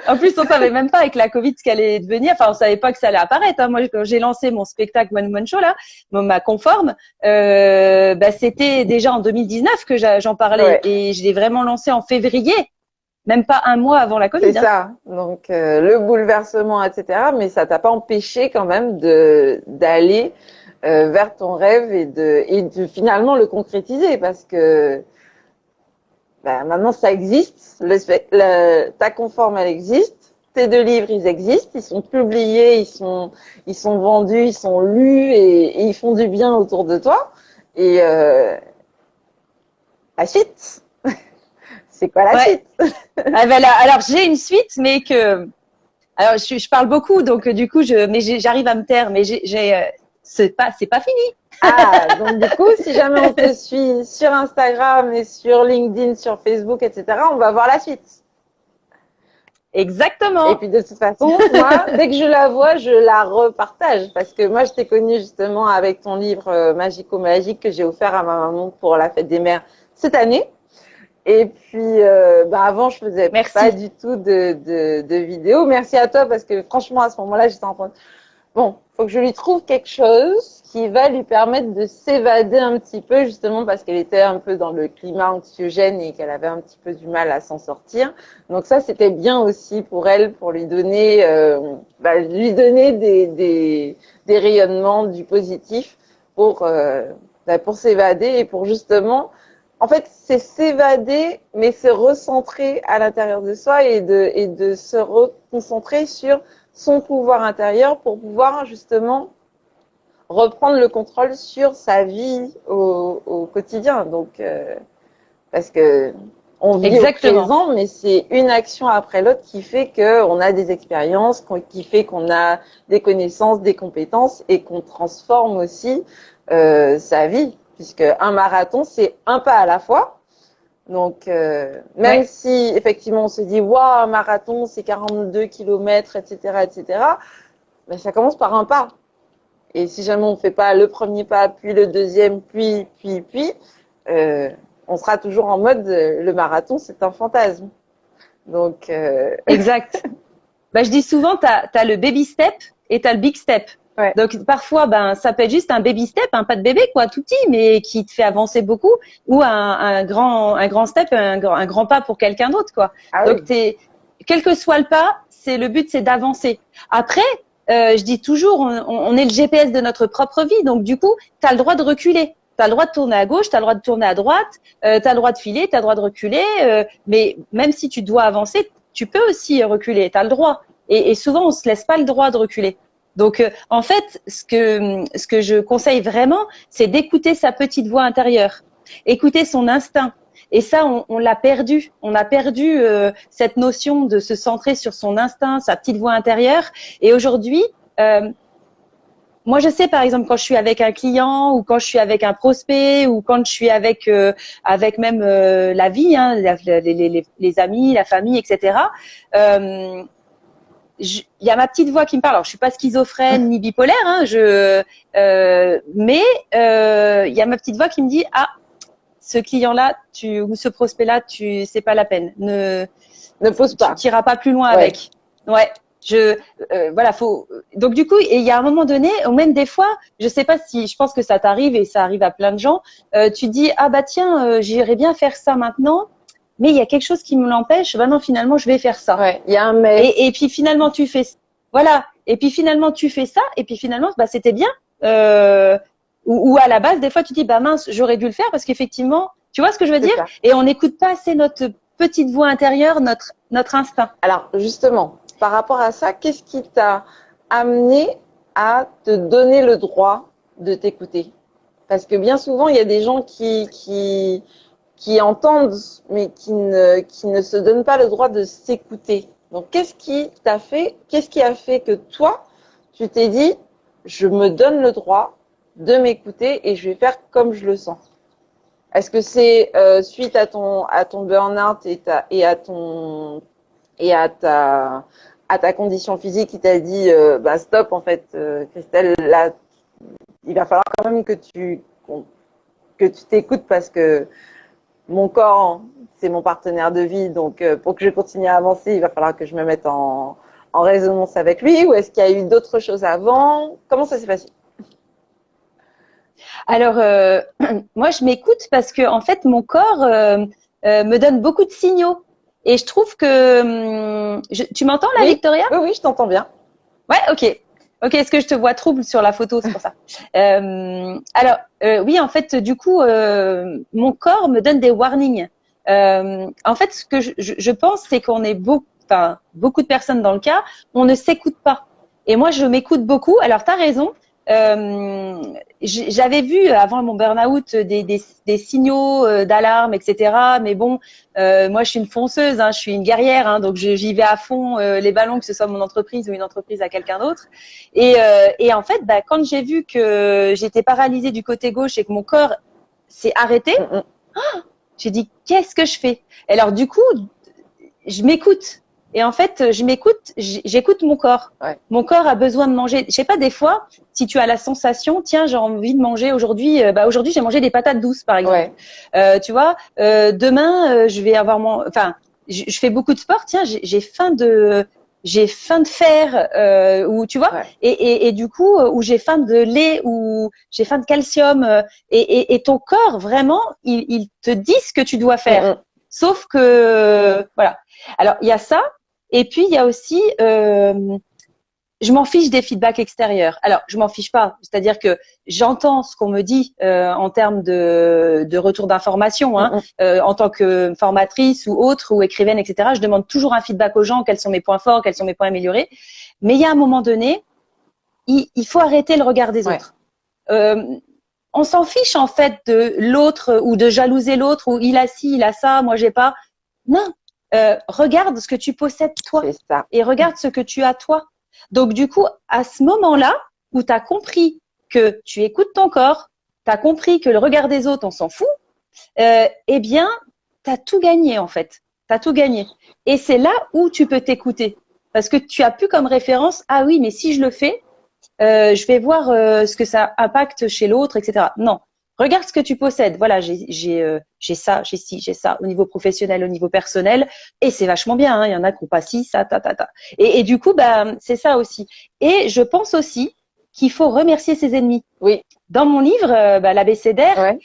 Speaker 2: En plus, on savait même pas avec la Covid ce qu'allait devenir. Enfin, on savait pas que ça allait apparaître. Hein. Moi, quand j'ai lancé mon spectacle One Woman Show là, ma conforme, c'était déjà en 2019 que j'en parlais
Speaker 1: Ouais,
Speaker 2: et je l'ai vraiment lancé en février, même pas un mois avant la
Speaker 1: c'est
Speaker 2: Covid. Hein.
Speaker 1: ça. Donc le bouleversement, etc. Mais ça t'a pas empêché quand même d'aller vers ton rêve et de finalement le concrétiser parce que maintenant ça existe. Ta conforme, elle existe. Tes 2 livres, ils existent. Ils sont publiés, ils sont vendus, ils sont lus et ils font du bien autour de toi. Et la suite, c'est quoi la
Speaker 2: Ouais.
Speaker 1: suite?
Speaker 2: Ah, ben là, alors j'ai une suite, mais alors je parle beaucoup, donc du coup j'arrive à me taire, mais c'est pas fini.
Speaker 1: Ah, donc du coup, si jamais on te suit sur Instagram et sur LinkedIn, sur Facebook, etc., on va voir la suite. Et
Speaker 2: Exactement.
Speaker 1: puis de toute façon, moi, dès que je la vois, je la repartage parce que moi, je t'ai connue justement avec ton livre Magico-Magique que j'ai offert à ma maman pour la fête des mères cette année. Et puis, avant, je faisais pas
Speaker 2: Merci.
Speaker 1: du tout de vidéos. Merci à toi parce que franchement, à ce moment-là, j'étais en train de bon, faut que je lui trouve quelque chose qui va lui permettre de s'évader un petit peu, justement parce qu'elle était un peu dans le climat anxiogène et qu'elle avait un petit peu du mal à s'en sortir. Donc ça, c'était bien aussi pour elle, pour lui donner des rayonnements, du positif pour s'évader et pour justement, en fait, c'est s'évader, mais se recentrer à l'intérieur de soi et de se reconcentrer sur son pouvoir intérieur pour pouvoir justement reprendre le contrôle sur sa vie au quotidien. Donc, parce que on vit
Speaker 2: Exactement.
Speaker 1: au présent, mais c'est une action après l'autre qui fait qu'on a des expériences, qui fait qu'on a des connaissances, des compétences et qu'on transforme aussi sa vie. Puisque un marathon, c'est un pas à la fois. Donc, même si effectivement on se dit, waouh, un marathon, c'est 42 kilomètres, etc., etc., ben, ça commence par un pas. Et si jamais on ne fait pas le premier pas, puis le deuxième, puis, on sera toujours en mode le marathon, c'est un fantasme. Donc,
Speaker 2: Exact. Bah, je dis souvent, t'as le baby step et t'as le big step.
Speaker 1: ouais.
Speaker 2: Donc parfois, ben ça peut être juste un baby step, un pas de bébé quoi, tout petit, mais qui te fait avancer beaucoup, ou un grand step, un grand pas pour quelqu'un d'autre quoi.
Speaker 1: Ah
Speaker 2: Donc
Speaker 1: oui.
Speaker 2: quel que soit le pas, le but c'est d'avancer. Après, je dis toujours, on est le GPS de notre propre vie, donc du coup, t'as le droit de reculer. T'as le droit de tourner à gauche, t'as le droit de tourner à droite, t'as le droit de filer, t'as le droit de reculer, mais même si tu dois avancer, tu peux aussi reculer, t'as le droit. Et souvent, on se laisse pas le droit de reculer. Donc, en fait, ce que je conseille vraiment, c'est d'écouter sa petite voix intérieure, écouter son instinct. Et ça, on l'a perdu. On a perdu cette notion de se centrer sur son instinct, sa petite voix intérieure. Et aujourd'hui, moi, je sais, par exemple, quand je suis avec un client ou quand je suis avec un prospect ou quand je suis avec même la vie, hein, les amis, la famille, etc. Il y a ma petite voix qui me parle. Alors, je suis pas schizophrène ni bipolaire, hein, mais il y a ma petite voix qui me dit ce client-là, ou ce prospect-là, c'est pas la peine. Ne
Speaker 1: pose pas.
Speaker 2: Tu t'iras pas plus loin avec. Ouais. Voilà, faut. Donc du coup, il y a un moment donné, ou même des fois, je sais pas si, je pense que ça t'arrive et ça arrive à plein de gens. Tu dis bah tiens, j'irais bien faire ça maintenant, mais il y a quelque chose qui me l'empêche. Bah non, finalement, je vais faire ça.
Speaker 1: Ouais, il y a un mais.
Speaker 2: Et puis finalement, tu fais. Voilà. Et puis finalement, tu fais ça. Et puis finalement, bah c'était bien. Ou à la base, des fois, tu dis bah mince, j'aurais dû le faire parce qu'effectivement, tu vois ce que je veux dire. Et on n'écoute pas assez notre petite voix intérieure, notre instinct.
Speaker 1: Alors justement, par rapport à ça, qu'est-ce qui t'a amené à te donner le droit de t'écouter? Parce que bien souvent, il y a des gens qui entendent, mais qui ne se donnent pas le droit de s'écouter. Donc, qu'est-ce qui a fait que toi, tu t'es dit, je me donne le droit de m'écouter et je vais faire comme je le sens? Est-ce que c'est suite à ton burn-out et à ta condition physique qui t'a dit stop en fait, Christelle, là il va falloir quand même que tu t'écoutes parce que mon corps c'est mon partenaire de vie, donc pour que je continue à avancer il va falloir que je me mette en résonance avec lui, ou est-ce qu'il y a eu d'autres choses avant? Comment ça s'est passé?
Speaker 2: Alors, moi, je m'écoute parce que, en fait, mon corps me donne beaucoup de signaux. Et je trouve que… tu m'entends là,
Speaker 1: oui.
Speaker 2: Victoria?
Speaker 1: Oui, je t'entends bien.
Speaker 2: Ouais, ok. Ok, est-ce que je te vois trouble sur la photo? C'est pour ça. Alors, oui, en fait, du coup, mon corps me donne des warnings. En fait, ce que je pense, c'est qu'on est beaucoup de personnes dans le cas, on ne s'écoute pas. Et moi, je m'écoute beaucoup. Alors, tu as raison. J'avais vu avant mon burn-out des signaux d'alarme, etc. Mais bon, moi je suis une fonceuse, hein, je suis une guerrière, hein, donc j'y vais à fond les ballons, que ce soit mon entreprise ou une entreprise à quelqu'un d'autre. Et en fait, quand j'ai vu que j'étais paralysée du côté gauche et que mon corps s'est arrêté, j'ai dit qu'est-ce que je fais? Et alors du coup, je m'écoute. Et en fait, je m'écoute, j'écoute mon corps.
Speaker 1: Ouais.
Speaker 2: Mon corps a besoin de manger. Je sais pas, des fois, si tu as la sensation, tiens, j'ai envie de manger aujourd'hui. Aujourd'hui, j'ai mangé des patates douces, par exemple. Ouais. Tu vois, demain, je vais avoir je fais beaucoup de sport. Tiens, j'ai faim de fer, ou tu vois, et du coup, ou j'ai faim de lait, ou j'ai faim de calcium. Et ton corps, vraiment, il te dit ce que tu dois faire. Sauf que, voilà. Alors, il y a ça. Et puis, il y a aussi, je m'en fiche des feedbacks extérieurs. Alors, je m'en fiche pas. C'est-à-dire que j'entends ce qu'on me dit en termes de retour d'information, hein, en tant que formatrice ou autre, ou écrivaine, etc. Je demande toujours un feedback aux gens, quels sont mes points forts, quels sont mes points améliorés. Mais il y a un moment donné, il faut arrêter le regard des autres. on s'en fiche en fait de l'autre ou de jalouser l'autre ou il a ci, il a ça, moi j'ai pas. Non, regarde ce que tu possèdes toi
Speaker 1: C'est ça.
Speaker 2: et regarde ce que tu as toi. Donc du coup, à ce moment-là où tu as compris que tu écoutes ton corps, tu as compris que le regard des autres, on s'en fout, eh bien, tu as tout gagné en fait. Tu as tout gagné. Et c'est là où tu peux t'écouter. Parce que tu as plus comme référence, ah oui, mais si je le fais, je vais voir ce que ça impacte chez l'autre, etc. Non, regarde ce que tu possèdes. Voilà, j'ai ça, j'ai ci, j'ai ça au niveau professionnel, au niveau personnel, et c'est vachement bien. Hein. Il y en a qui ont pas ci, ça, ta, ta, ta. Et du coup, bah, c'est ça aussi. Et je pense aussi qu'il faut remercier ses ennemis.
Speaker 1: Oui.
Speaker 2: Dans mon livre, l'abécédaire,
Speaker 1: Ouais.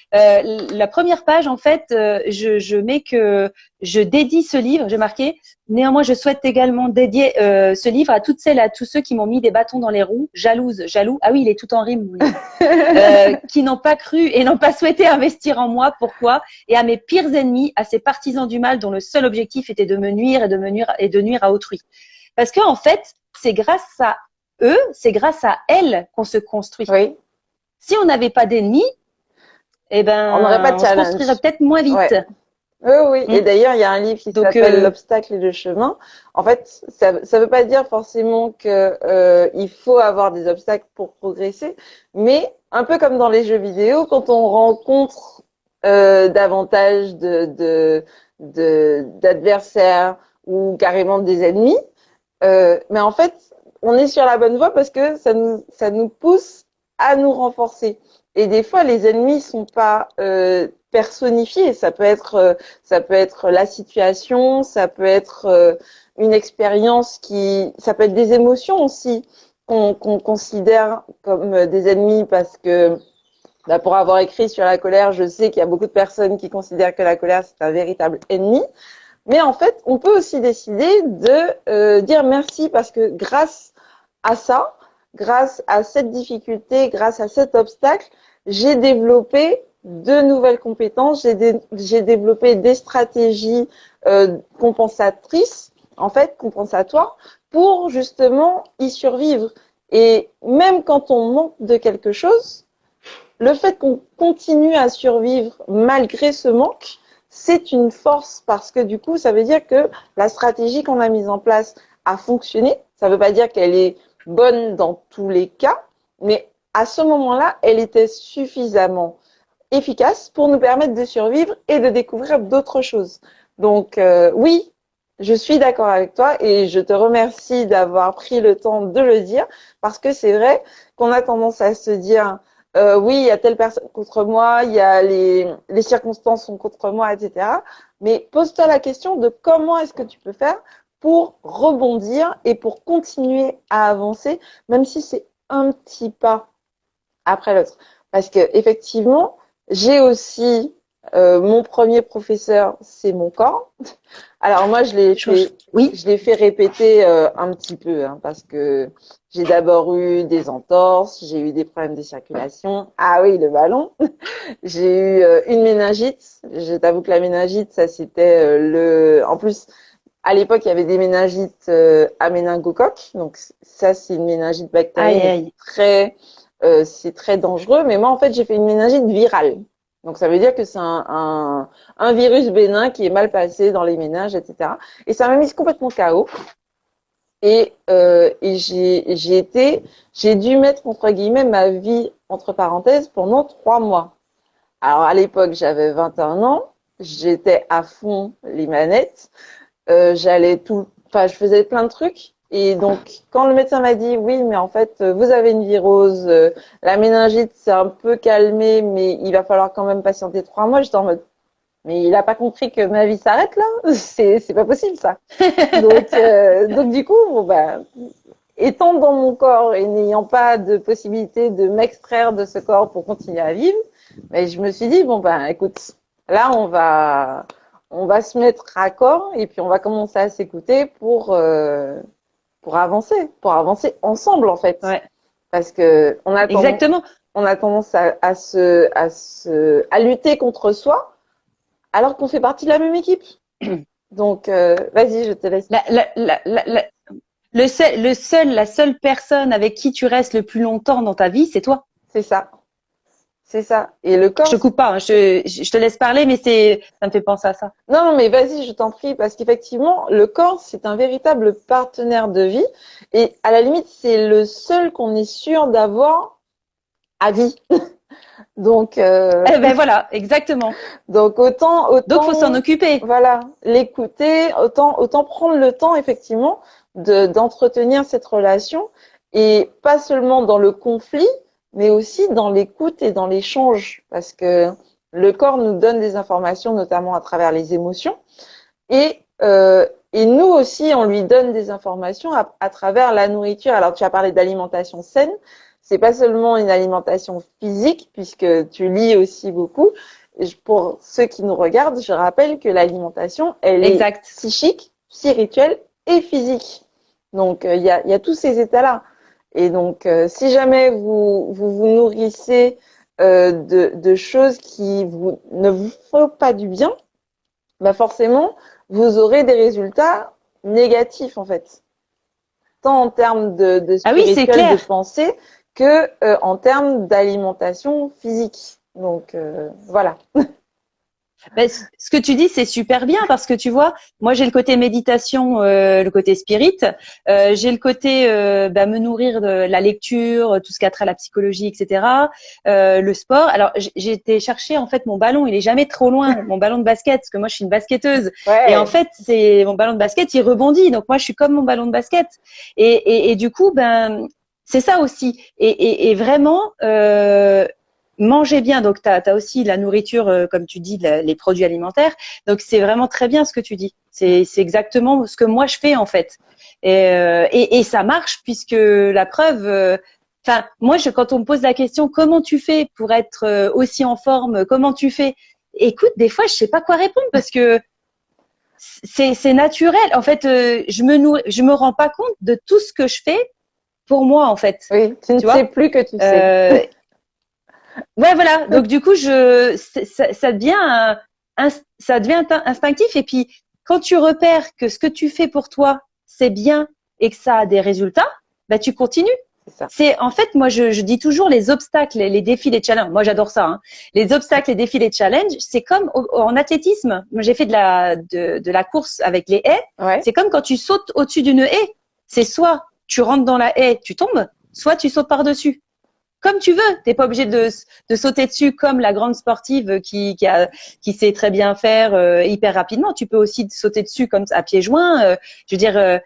Speaker 2: la première page, en fait, je mets que je dédie ce livre, j'ai marqué. Néanmoins, je souhaite également dédier ce livre à toutes celles et à tous ceux qui m'ont mis des bâtons dans les roues, jalouses, jaloux. Ah oui, il est tout en rime, mon livre. Qui n'ont pas cru et n'ont pas souhaité investir en moi. Pourquoi? Et à mes pires ennemis, à ces partisans du mal dont le seul objectif était de me nuire et de nuire à autrui. Parce que en fait, c'est grâce à eux, c'est grâce à elles qu'on se construit.
Speaker 1: Oui.
Speaker 2: Si on n'avait pas d'ennemis, eh ben,
Speaker 1: On n'aurait pas de
Speaker 2: on se
Speaker 1: challenge.
Speaker 2: construirait peut-être moins vite.
Speaker 1: Ouais. Oui. Et d'ailleurs, il y a un livre qui s'appelle L'obstacle et le chemin. En fait, ça veut pas dire forcément que il faut avoir des obstacles pour progresser, mais un peu comme dans les jeux vidéo, quand on rencontre davantage d'adversaires ou carrément des ennemis, mais en fait, on est sur la bonne voie parce que ça nous pousse à nous renforcer. Et des fois, les ennemis sont pas personnifiés. Ça peut être la situation, ça peut être une expérience ça peut être des émotions aussi qu'on considère comme des ennemis parce que bah, pour avoir écrit sur la colère, je sais qu'il y a beaucoup de personnes qui considèrent que la colère c'est un véritable ennemi. Mais en fait, on peut aussi décider de dire merci parce que grâce à ça, grâce à cette difficulté, grâce à cet obstacle, j'ai développé de nouvelles compétences, j'ai développé des stratégies compensatrices, en fait, compensatoires, pour justement y survivre. Et même quand on manque de quelque chose, le fait qu'on continue à survivre malgré ce manque, c'est une force parce que du coup, ça veut dire que la stratégie qu'on a mise en place a fonctionné. Ça ne veut pas dire qu'elle est bonne dans tous les cas, mais à ce moment-là, elle était suffisamment efficace pour nous permettre de survivre et de découvrir d'autres choses. Donc oui, je suis d'accord avec toi et je te remercie d'avoir pris le temps de le dire parce que c'est vrai qu'on a tendance à se dire oui, il y a telle personne contre moi, il y a les circonstances sont contre moi, etc. Mais pose-toi la question de comment est-ce que tu peux faire pour rebondir et pour continuer à avancer, même si c'est un petit pas après l'autre. Parce que effectivement, j'ai aussi mon premier professeur, c'est mon corps. Alors moi, je l'ai fait répéter un petit peu, hein, parce que j'ai d'abord eu des entorses, j'ai eu des problèmes de circulation. Ah oui, le ballon. J'ai eu une méningite. Je t'avoue que la méningite, ça c'était En plus, à l'époque, il y avait des méningites à méningocoque. Donc ça, c'est une méningite bactérienne c'est très dangereux. Mais moi, en fait, j'ai fait une méningite virale. Donc ça veut dire que c'est un virus bénin qui est mal passé dans les méninges, etc. Et ça m'a mise complètement KO. Et j'ai dû mettre entre guillemets ma vie entre parenthèses pendant 3 mois. Alors à l'époque j'avais 21 ans, j'étais à fond les manettes, je faisais plein de trucs. Et donc quand le médecin m'a dit oui mais en fait vous avez une virose, la méningite c'est un peu calmé mais il va falloir quand même patienter 3 mois, j'étais en mode mais il a pas compris que ma vie s'arrête là, c'est pas possible ça. Donc du coup bon bah étant dans mon corps et n'ayant pas de possibilité de m'extraire de ce corps pour continuer à vivre, mais je me suis dit bon ben écoute, là on va se mettre à corps et puis on va commencer à s'écouter pour avancer ensemble en fait.
Speaker 2: Ouais.
Speaker 1: Parce que on a tendance à lutter contre soi alors qu'on fait partie de la même équipe. Donc vas-y, je te laisse.
Speaker 2: La seule personne avec qui tu restes le plus longtemps dans ta vie, c'est toi.
Speaker 1: C'est ça. C'est ça. Et le
Speaker 2: Je
Speaker 1: corps,
Speaker 2: te coupe pas, hein, je te laisse parler, mais ça me fait penser à ça.
Speaker 1: non, non, mais vas-y, je t'en prie, parce qu'effectivement, le corps, c'est un véritable partenaire de vie. Et à la limite, c'est le seul qu'on est sûr d'avoir à vie. Donc,
Speaker 2: Eh ben voilà, exactement.
Speaker 1: donc
Speaker 2: Donc faut s'en occuper.
Speaker 1: voilà, l'écouter, autant prendre le temps, effectivement, d'entretenir cette relation. Et pas seulement dans le conflit, mais aussi dans l'écoute et dans l'échange. Parce que le corps nous donne des informations, notamment à travers les émotions. Et nous aussi, on lui donne des informations à travers la nourriture. Alors, tu as parlé d'alimentation saine. C'est pas seulement une alimentation physique, puisque tu lis aussi beaucoup. Pour ceux qui nous regardent, je rappelle que l'alimentation, elle est
Speaker 2: Exact.
Speaker 1: psychique, spirituelle et physique. Donc, il y a tous ces états-là. Et donc, si jamais vous nourrissez de choses qui ne vous font pas du bien, bah forcément, vous aurez des résultats négatifs, en fait. Tant en termes de
Speaker 2: Ah oui, c'est
Speaker 1: spirituel, de
Speaker 2: clair.
Speaker 1: pensée, que en termes d'alimentation physique. Donc, voilà.
Speaker 2: Ben, ce que tu dis, c'est super bien parce que tu vois, moi j'ai le côté méditation, le côté spirit, j'ai le côté me nourrir de la lecture, tout ce qui a trait à la psychologie, etc. Le sport. Alors j'ai été chercher en fait mon ballon, il est jamais trop loin, mon ballon de basket, parce que moi je suis une basketteuse. Et en
Speaker 1: Ouais.
Speaker 2: fait, c'est mon ballon de basket, il rebondit, donc moi je suis comme mon ballon de basket. Et du coup, ben c'est ça aussi. Et vraiment. Manger bien, donc tu as aussi la nourriture, comme tu dis, les produits alimentaires. Donc c'est vraiment très bien ce que tu dis. C'est exactement ce que moi je fais en fait. Et ça marche puisque la preuve. Enfin, moi, quand on me pose la question, comment tu fais pour être aussi en forme, comment tu fais? Écoute, des fois, je sais pas quoi répondre parce que c'est naturel. En fait, je me rends pas compte de tout ce que je fais pour moi en fait.
Speaker 1: Oui, tu ne
Speaker 2: Tu
Speaker 1: sais
Speaker 2: vois?
Speaker 1: plus que tu sais.
Speaker 2: Euh, Ouais, voilà. Donc du coup, ça devient ça devient instinctif. Et puis, quand tu repères que ce que tu fais pour toi, c'est bien et que ça a des résultats, bah tu continues.
Speaker 1: C'est ça.
Speaker 2: C'est en fait, moi, je dis toujours les obstacles, les défis, les challenges. Moi, j'adore ça. Hein. Les obstacles, les défis, les challenges, c'est comme en athlétisme. Moi, j'ai fait de la course avec les haies.
Speaker 1: Ouais.
Speaker 2: C'est comme quand tu sautes au-dessus d'une haie. C'est soit tu rentres dans la haie, tu tombes, soit tu sautes par-dessus comme tu veux. T'es pas obligé de sauter dessus comme la grande sportive qui sait très bien faire hyper rapidement. Tu peux aussi sauter dessus comme à pieds joints. Je veux dire,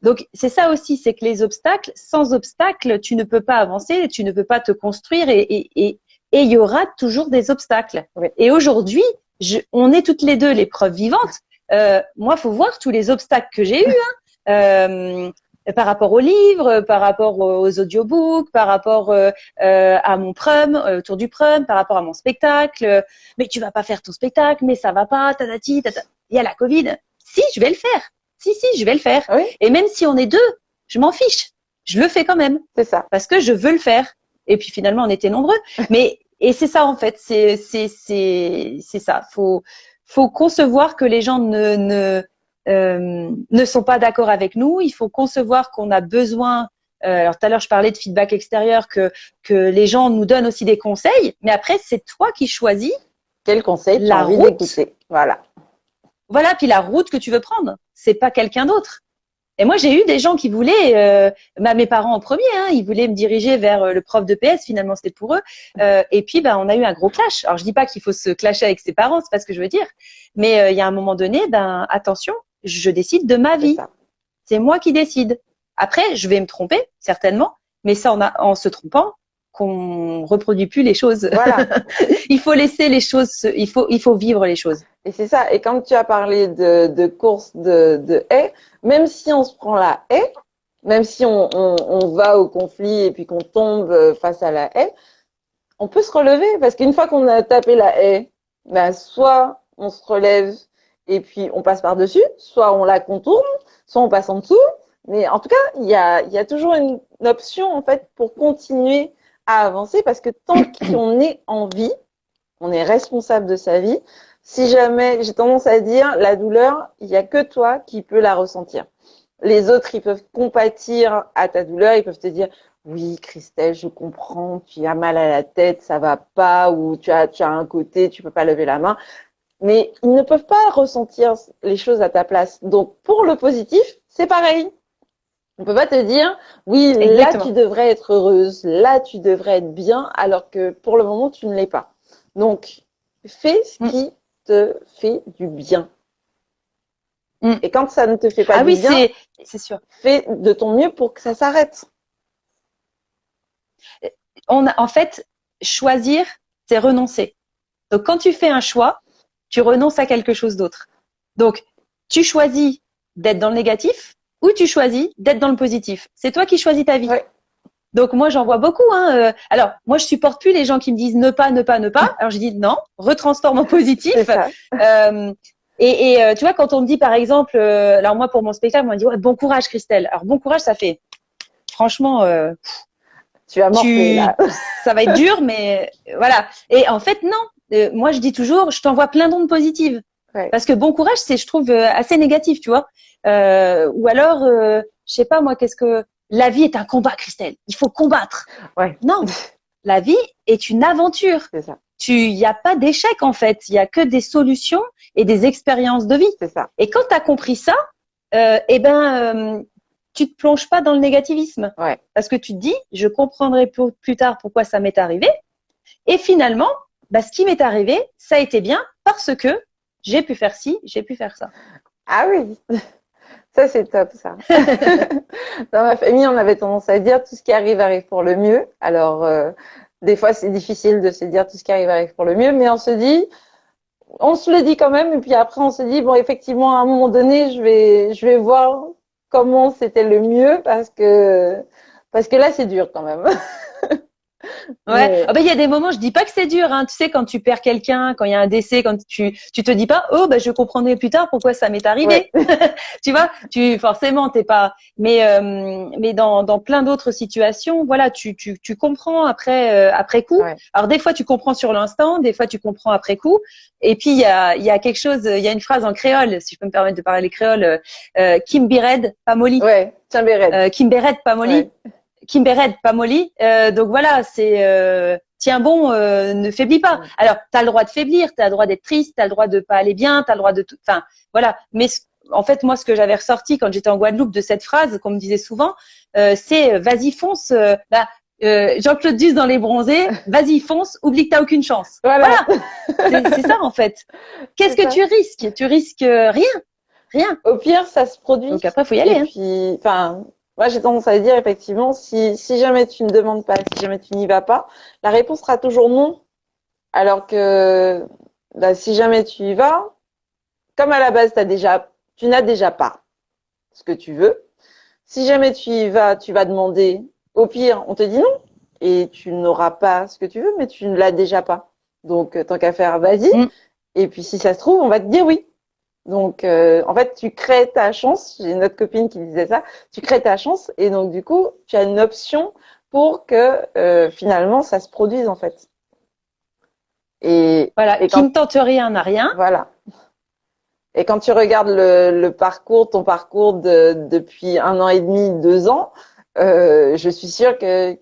Speaker 2: donc c'est ça aussi, c'est que les obstacles, sans obstacles, tu ne peux pas avancer, tu ne peux pas te construire et il y aura toujours des obstacles.
Speaker 1: Oui.
Speaker 2: Et aujourd'hui, on est toutes les deux les preuves vivantes. Moi, faut voir tous les obstacles que j'ai eus. Hein. Par rapport aux livres, par rapport aux audiobooks, par rapport à mon prum, autour du prum, par rapport à mon spectacle. Mais tu vas pas faire ton spectacle, mais ça va pas, tatati, tata. Il y a la Covid. Si, je vais le faire. Si, je vais le faire.
Speaker 1: Oui,
Speaker 2: Et même si on est deux, je m'en fiche. Je le fais quand même.
Speaker 1: c'est ça.
Speaker 2: Parce que je veux le faire. Et puis finalement, on était nombreux. Et c'est ça, en fait. C'est ça. Faut concevoir que les gens ne sont pas d'accord avec nous. Il faut concevoir qu'on a besoin. Alors tout à l'heure, je parlais de feedback extérieur, que les gens nous donnent aussi des conseils. Mais après, c'est toi qui choisis
Speaker 1: Quel conseil tu as
Speaker 2: la
Speaker 1: envie
Speaker 2: route.
Speaker 1: d'écouter? Voilà.
Speaker 2: Voilà, puis la route que tu veux prendre. C'est pas quelqu'un d'autre. Et moi, j'ai eu des gens qui voulaient, mes parents en premier, hein, ils voulaient me diriger vers le prof de PS. Finalement, c'était pour eux. Et puis, on a eu un gros clash. Alors, je dis pas qu'il faut se clasher avec ses parents, c'est pas ce que je veux dire. Mais il y a un moment donné, attention, je décide de ma
Speaker 1: C'est
Speaker 2: vie.
Speaker 1: ça.
Speaker 2: C'est moi qui décide. Après, je vais me tromper, certainement, mais ça, en se trompant, qu'on reproduit plus les choses.
Speaker 1: Voilà.
Speaker 2: Il faut laisser les choses, il faut vivre les choses.
Speaker 1: Et c'est ça. Et quand tu as parlé de course de haie, même si on se prend la haie, même si on va au conflit et puis qu'on tombe face à la haie, on peut se relever parce qu'une fois qu'on a tapé la haie, soit on se relève et puis on passe par-dessus, soit on la contourne, soit on passe en dessous. Mais en tout cas, il y a toujours une option en fait pour continuer à avancer parce que tant qu'on est en vie, on est responsable de sa vie. Si jamais, j'ai tendance à dire, la douleur, il n'y a que toi qui peux la ressentir. Les autres, ils peuvent compatir à ta douleur, ils peuvent te dire, oui, Christelle, je comprends, tu as mal à la tête, ça va pas, ou tu as un côté, tu peux pas lever la main. Mais ils ne peuvent pas ressentir les choses à ta place. Donc, pour le positif, c'est pareil. On peut pas te dire, oui, là, tu
Speaker 2: Exactement.
Speaker 1: devrais être heureuse, là, tu devrais être bien, alors que pour le moment, tu ne l'es pas. Donc, fais ce
Speaker 2: Mm,
Speaker 1: qui te fait du bien.
Speaker 2: mm.
Speaker 1: Et quand ça ne te fait pas
Speaker 2: Ah
Speaker 1: du
Speaker 2: oui,
Speaker 1: bien,
Speaker 2: c'est sûr.
Speaker 1: fais de ton mieux pour que ça s'arrête.
Speaker 2: En fait, choisir, c'est renoncer. Donc, quand tu fais un choix, tu renonces à quelque chose d'autre. Donc, tu choisis d'être dans le négatif ou tu choisis d'être dans le positif. C'est toi qui choisis ta vie.
Speaker 1: Ouais,
Speaker 2: Donc, moi, j'en vois beaucoup. Alors, moi, je supporte plus les gens qui me disent ne pas, ne pas, ne pas. Alors, je dis non, retransforme en
Speaker 1: c'est
Speaker 2: positif.
Speaker 1: ça.
Speaker 2: Euh, tu vois, quand on me dit, par exemple, alors moi, pour mon spectacle, on m'a dit ouais, bon courage, Christelle. Alors, bon courage, ça fait, franchement,
Speaker 1: Tu as morflé là.
Speaker 2: ça va être dur, mais voilà. Et en fait, non. Moi, je dis toujours, je t'envoie plein d'ondes positives.
Speaker 1: Ouais,
Speaker 2: Parce que bon courage, c'est, je trouve, assez négatif, tu vois. Ou alors, je sais pas, moi, qu'est-ce que la vie est un combat, Christelle. Il faut combattre.
Speaker 1: ouais,
Speaker 2: Non, la vie est une aventure.
Speaker 1: c'est ça,
Speaker 2: Il n'y a pas d'échec, en fait. Il y a que des solutions et des expériences de vie.
Speaker 1: c'est ça.
Speaker 2: Et quand tu as compris ça, tu te plonges pas dans le négativisme.
Speaker 1: Ouais.
Speaker 2: Parce que tu te dis, je comprendrai plus tard pourquoi ça m'est arrivé. Et finalement, bah, ce qui m'est arrivé, ça a été bien parce que j'ai pu faire ci, j'ai pu faire ça.
Speaker 1: Ah oui, ça c'est top ça. Dans ma famille, on avait tendance à dire tout ce qui arrive pour le mieux. Alors, des fois, c'est difficile de se dire tout ce qui arrive pour le mieux, mais on se le dit quand même, et puis après, on se dit, bon, effectivement, à un moment donné, je vais voir comment c'était le mieux parce que là, c'est dur quand même.
Speaker 2: Ouais,
Speaker 1: Mais,
Speaker 2: ah ben il y a des moments, je dis pas que c'est dur, hein. Tu sais, quand tu perds quelqu'un, quand il y a un décès, quand tu te dis pas, oh ben je comprendrai plus tard pourquoi ça m'est
Speaker 1: ouais,
Speaker 2: arrivé. Tu vois, forcément t'es pas, mais dans plein d'autres situations, voilà, tu comprends après coup.
Speaker 1: ouais.
Speaker 2: Alors des fois tu comprends sur l'instant, des fois tu comprends après coup. Et puis il y a quelque chose, il y a une phrase en créole, si je peux me permettre de parler créole, Kim Bired Pamoli,
Speaker 1: Ouais, tiens, Béred.
Speaker 2: Kim Bired Pamoli.
Speaker 1: Ouais,
Speaker 2: Kimberet, pas Molly. Donc voilà, c'est tiens bon, ne faiblis pas.
Speaker 1: ouais,
Speaker 2: Alors, tu as le droit de faiblir, tu as le droit d'être triste, tu as le droit de pas aller bien, tu as le droit de tout. Enfin, voilà. Mais en fait, moi, ce que j'avais ressorti quand j'étais en Guadeloupe de cette phrase, qu'on me disait souvent, c'est vas-y, fonce. Jean-Claude Duss dans Les Bronzés, vas-y, fonce, oublie que t'as aucune chance.
Speaker 1: voilà,
Speaker 2: Voilà, c'est ça en fait. Qu'est-ce
Speaker 1: c'est
Speaker 2: que
Speaker 1: ça.
Speaker 2: tu risques? Tu risques rien, rien.
Speaker 1: Au pire, ça se produit.
Speaker 2: Donc après, faut y aller.
Speaker 1: Et
Speaker 2: Hein.
Speaker 1: puis, enfin, moi, j'ai tendance à dire, effectivement, si jamais tu ne demandes pas, si jamais tu n'y vas pas, la réponse sera toujours non. Alors que, bah, si jamais tu y vas, comme à la base, tu n'as déjà pas ce que tu veux. Si jamais tu y vas, tu vas demander. Au pire, on te dit non. Et tu n'auras pas ce que tu veux, mais tu ne l'as déjà pas. Donc, tant qu'à faire, vas-y.
Speaker 2: Mm.
Speaker 1: Et puis, si ça se trouve, on va te dire oui. Donc, en fait, tu crées ta chance. J'ai une autre copine qui disait ça. Tu crées ta chance et donc, du coup, tu as une option pour que finalement, ça se produise en fait. Et,
Speaker 2: Voilà,
Speaker 1: et
Speaker 2: qui
Speaker 1: quand
Speaker 2: ne tente rien n'a rien.
Speaker 1: voilà. Et quand tu regardes ton parcours depuis 1 an et demi, 2 ans, je suis sûre que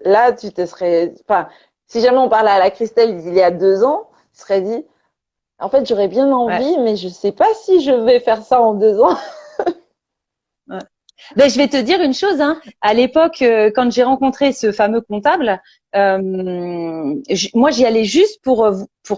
Speaker 1: là, tu te serais, enfin, si jamais on parlait à la Christelle il y a 2 ans, tu serais dit, en fait, j'aurais bien
Speaker 2: Ouais.
Speaker 1: envie, mais je sais pas si je vais faire ça en 2 ans.
Speaker 2: Ouais. Ben, je vais te dire une chose, hein. À l'époque, quand j'ai rencontré ce fameux comptable, moi j'y allais juste pour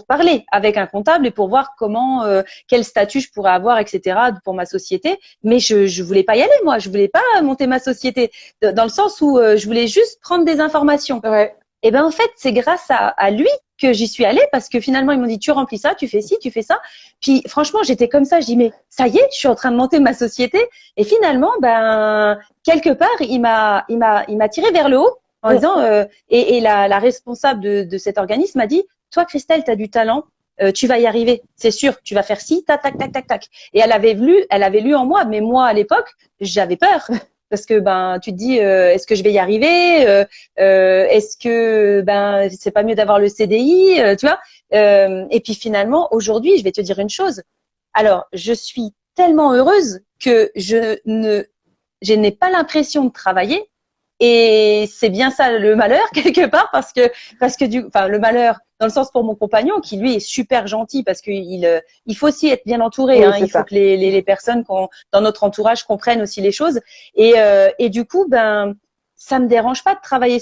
Speaker 2: parler avec un comptable et pour voir comment, quel statut je pourrais avoir, etc. pour ma société. Mais je voulais pas y aller, moi. Je voulais pas monter ma société dans le sens où je voulais juste prendre des informations.
Speaker 1: Ouais,
Speaker 2: Et ben en fait, c'est grâce à lui que j'y suis allée parce que finalement ils m'ont dit tu remplis ça, tu fais ci, tu fais ça. Puis franchement, j'étais comme ça, je dis mais ça y est, je suis en train de monter ma société et finalement ben quelque part, il m'a tiré vers le haut en disant et la responsable de cet organisme m'a dit toi Christelle, tu as du talent. Tu vas y arriver, c'est sûr. Tu vas faire ci, tac, tac, tac, tac, tac. Et elle avait lu en moi, mais moi à l'époque, j'avais peur parce que ben tu te dis est-ce que je vais y arriver est-ce que ben c'est pas mieux d'avoir le CDI tu vois et puis finalement aujourd'hui je vais te dire une chose alors je suis tellement heureuse que je n'ai pas l'impression de travailler Et c'est bien ça le malheur quelque part parce que le malheur dans le sens pour mon compagnon qui lui est super gentil parce que il faut aussi être bien entouré.
Speaker 1: Oui,
Speaker 2: Hein,
Speaker 1: c'est
Speaker 2: il faut
Speaker 1: ça.
Speaker 2: que les personnes dans notre entourage comprennent aussi les choses. Et du coup, ben ça me dérange pas de travailler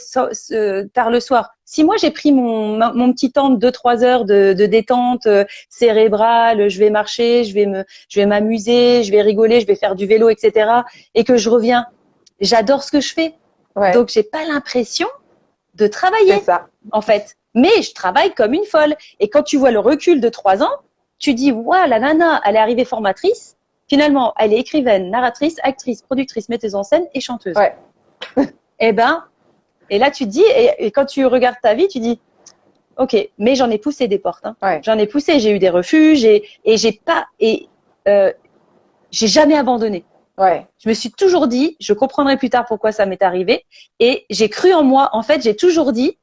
Speaker 2: tard le soir. Si moi j'ai pris mon petit temps de 2-3 heures de détente cérébrale, je vais marcher, je vais m'amuser, je vais rigoler, je vais faire du vélo, etc. Et que je reviens, j'adore ce que je fais.
Speaker 1: Ouais,
Speaker 2: Donc j'ai pas l'impression de
Speaker 1: c'est
Speaker 2: travailler
Speaker 1: ça.
Speaker 2: en fait. Mais je travaille comme une folle. Et quand tu vois le recul de 3 ans, tu dis waouh, la nana, elle est arrivée formatrice. Finalement, elle est écrivaine, narratrice, actrice, productrice, metteuse en scène et chanteuse.
Speaker 1: Ouais,
Speaker 2: Eh ben, et là tu te dis, et quand tu regardes ta vie, tu dis, ok, mais j'en ai poussé des portes. Hein.
Speaker 1: ouais,
Speaker 2: J'en ai poussé, j'ai eu des refus, j'ai jamais abandonné.
Speaker 1: ouais,
Speaker 2: Je me suis toujours dit, je comprendrai plus tard pourquoi ça m'est arrivé, et j'ai cru en moi. En fait, j'ai toujours dit,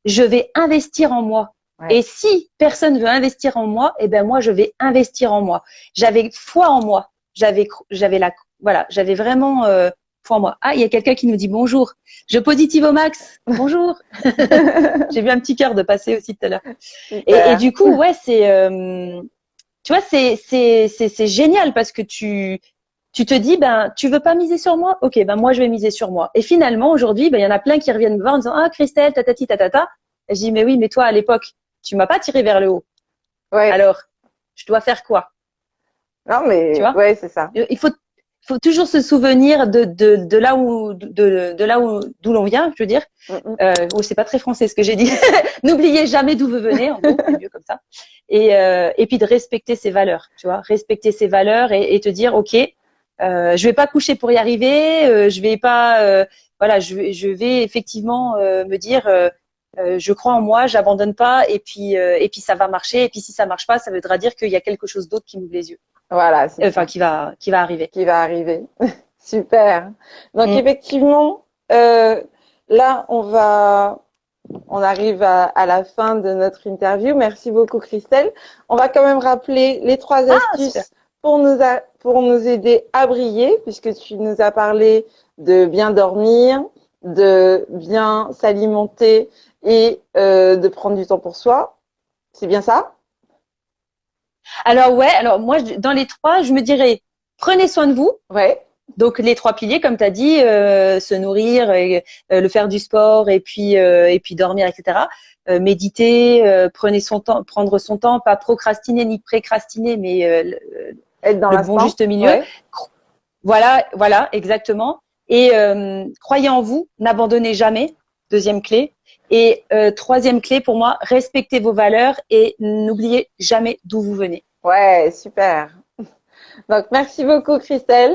Speaker 2: je vais investir en moi.
Speaker 1: ouais.
Speaker 2: Et si personne veut investir en moi, eh ben moi je vais investir en moi. J'avais foi en moi. J'avais vraiment foi en moi. Ah, il y a quelqu'un qui nous dit bonjour. Je positive au max. Bonjour. J'ai vu un petit cœur de passer aussi tout à l'heure. Et
Speaker 1: Super.
Speaker 2: du coup, ouais, tu vois, c'est génial parce que tu te dis, ben, tu veux pas miser sur moi? Ok, ben, moi, je vais miser sur moi. Et finalement, aujourd'hui, ben, il y en a plein qui reviennent me voir en disant, ah, Christelle, tatati, tatata. Et je dis, mais oui, mais toi, à l'époque, tu m'as pas tiré vers le haut.
Speaker 1: Ouais.
Speaker 2: Alors, je dois faire quoi?
Speaker 1: Non,
Speaker 2: Tu
Speaker 1: mais
Speaker 2: vois?
Speaker 1: ouais, c'est ça.
Speaker 2: Il faut toujours se souvenir de là où, d'où l'on vient, je veux dire.
Speaker 1: Mm, mm.
Speaker 2: C'est pas très français ce que j'ai dit. N'oubliez jamais d'où vous venez, en gros, c'est mieux comme ça. Et puis de respecter ses valeurs, tu vois, respecter ses valeurs et te dire, ok, je vais pas coucher pour y arriver, je vais pas, voilà, je vais effectivement me dire, je crois en moi, j'abandonne pas, et puis ça va marcher. Et puis si ça marche pas, ça voudra dire qu'il y a quelque chose d'autre qui m'ouvre les yeux,
Speaker 1: Voilà, c'est
Speaker 2: enfin
Speaker 1: ça
Speaker 2: qui va arriver.
Speaker 1: qui va arriver. Super. Donc
Speaker 2: Mm.
Speaker 1: effectivement, là, on arrive à la fin de notre interview. Merci beaucoup, Christelle. On va quand même rappeler les 3
Speaker 2: Ah, super.
Speaker 1: astuces pour nous aider à briller, puisque tu nous as parlé de bien dormir, de bien s'alimenter et de prendre du temps pour soi. C'est bien ça?
Speaker 2: Alors ouais, alors moi dans les trois, je me dirais prenez soin de vous.
Speaker 1: Ouais.
Speaker 2: Donc les trois piliers, comme tu as dit, se nourrir, le faire du sport et puis dormir, etc. Méditer, prendre son temps, pas procrastiner ni précrastiner, mais
Speaker 1: Être dans
Speaker 2: le bon
Speaker 1: l'instant.
Speaker 2: juste milieu.
Speaker 1: Ouais.
Speaker 2: Voilà, exactement. Et croyez en vous, n'abandonnez jamais. Deuxième clé. Et troisième clé pour moi, respectez vos valeurs et n'oubliez jamais d'où vous venez.
Speaker 1: Ouais, super. Donc, merci beaucoup, Christelle.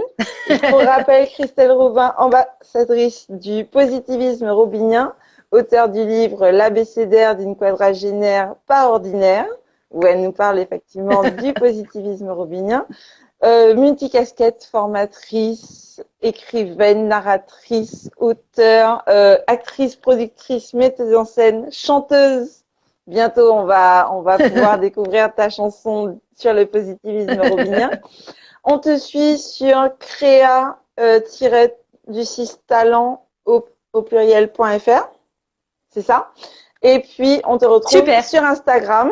Speaker 1: Pour rappel, Christelle Robin, ambassadrice du positivisme robinien, auteure du livre L'abécédaire d'une quadragénaire pas ordinaire, où elle nous parle effectivement du positivisme robinien. Multicasquette, formatrice, écrivaine, narratrice, auteure, actrice, productrice, metteuse en scène, chanteuse. Bientôt, on va pouvoir découvrir ta chanson sur le positivisme robinien. On te suit sur créa-du6 talent au pluriel.fr. C'est ça. Et puis, on te retrouve
Speaker 2: Super.
Speaker 1: sur Instagram.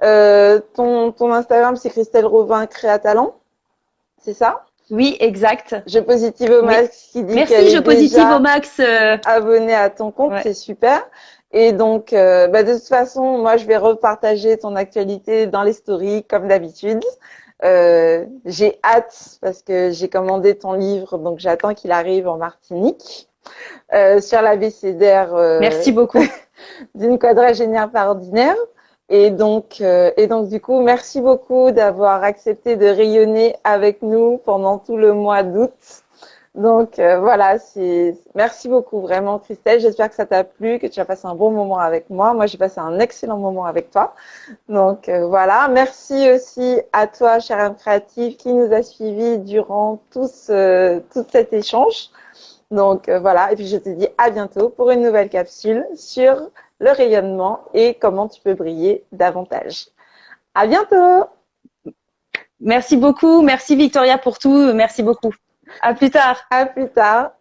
Speaker 1: Ton Instagram, c'est Christelle Robin Créatalent. C'est ça?
Speaker 2: Oui, exact.
Speaker 1: Je positive au
Speaker 2: Oui.
Speaker 1: max qui dit qu'elle
Speaker 2: Merci, je
Speaker 1: est
Speaker 2: positive au
Speaker 1: déjà
Speaker 2: max.
Speaker 1: abonnée à ton compte.
Speaker 2: Ouais.
Speaker 1: C'est super. Et donc, de toute façon, moi, je vais repartager ton actualité dans les stories, comme d'habitude. J'ai hâte parce que j'ai commandé ton livre, donc j'attends qu'il arrive en Martinique. Sur l'abécédaire
Speaker 2: Merci beaucoup.
Speaker 1: d'une quadragénaire pas ordinaire. Et donc, du coup, merci beaucoup d'avoir accepté de rayonner avec nous pendant tout le mois d'août. Donc, voilà, merci beaucoup, vraiment, Christelle. J'espère que ça t'a plu, que tu as passé un bon moment avec moi. Moi, j'ai passé un excellent moment avec toi. Donc, voilà. Merci aussi à toi, chère âme créative, qui nous a suivis durant tout cet échange. Donc, voilà. Et puis, je te dis à bientôt pour une nouvelle capsule sur le rayonnement et comment tu peux briller davantage. À bientôt!
Speaker 2: Merci beaucoup. Merci Victoria pour tout. Merci beaucoup. À plus tard.
Speaker 1: À plus tard!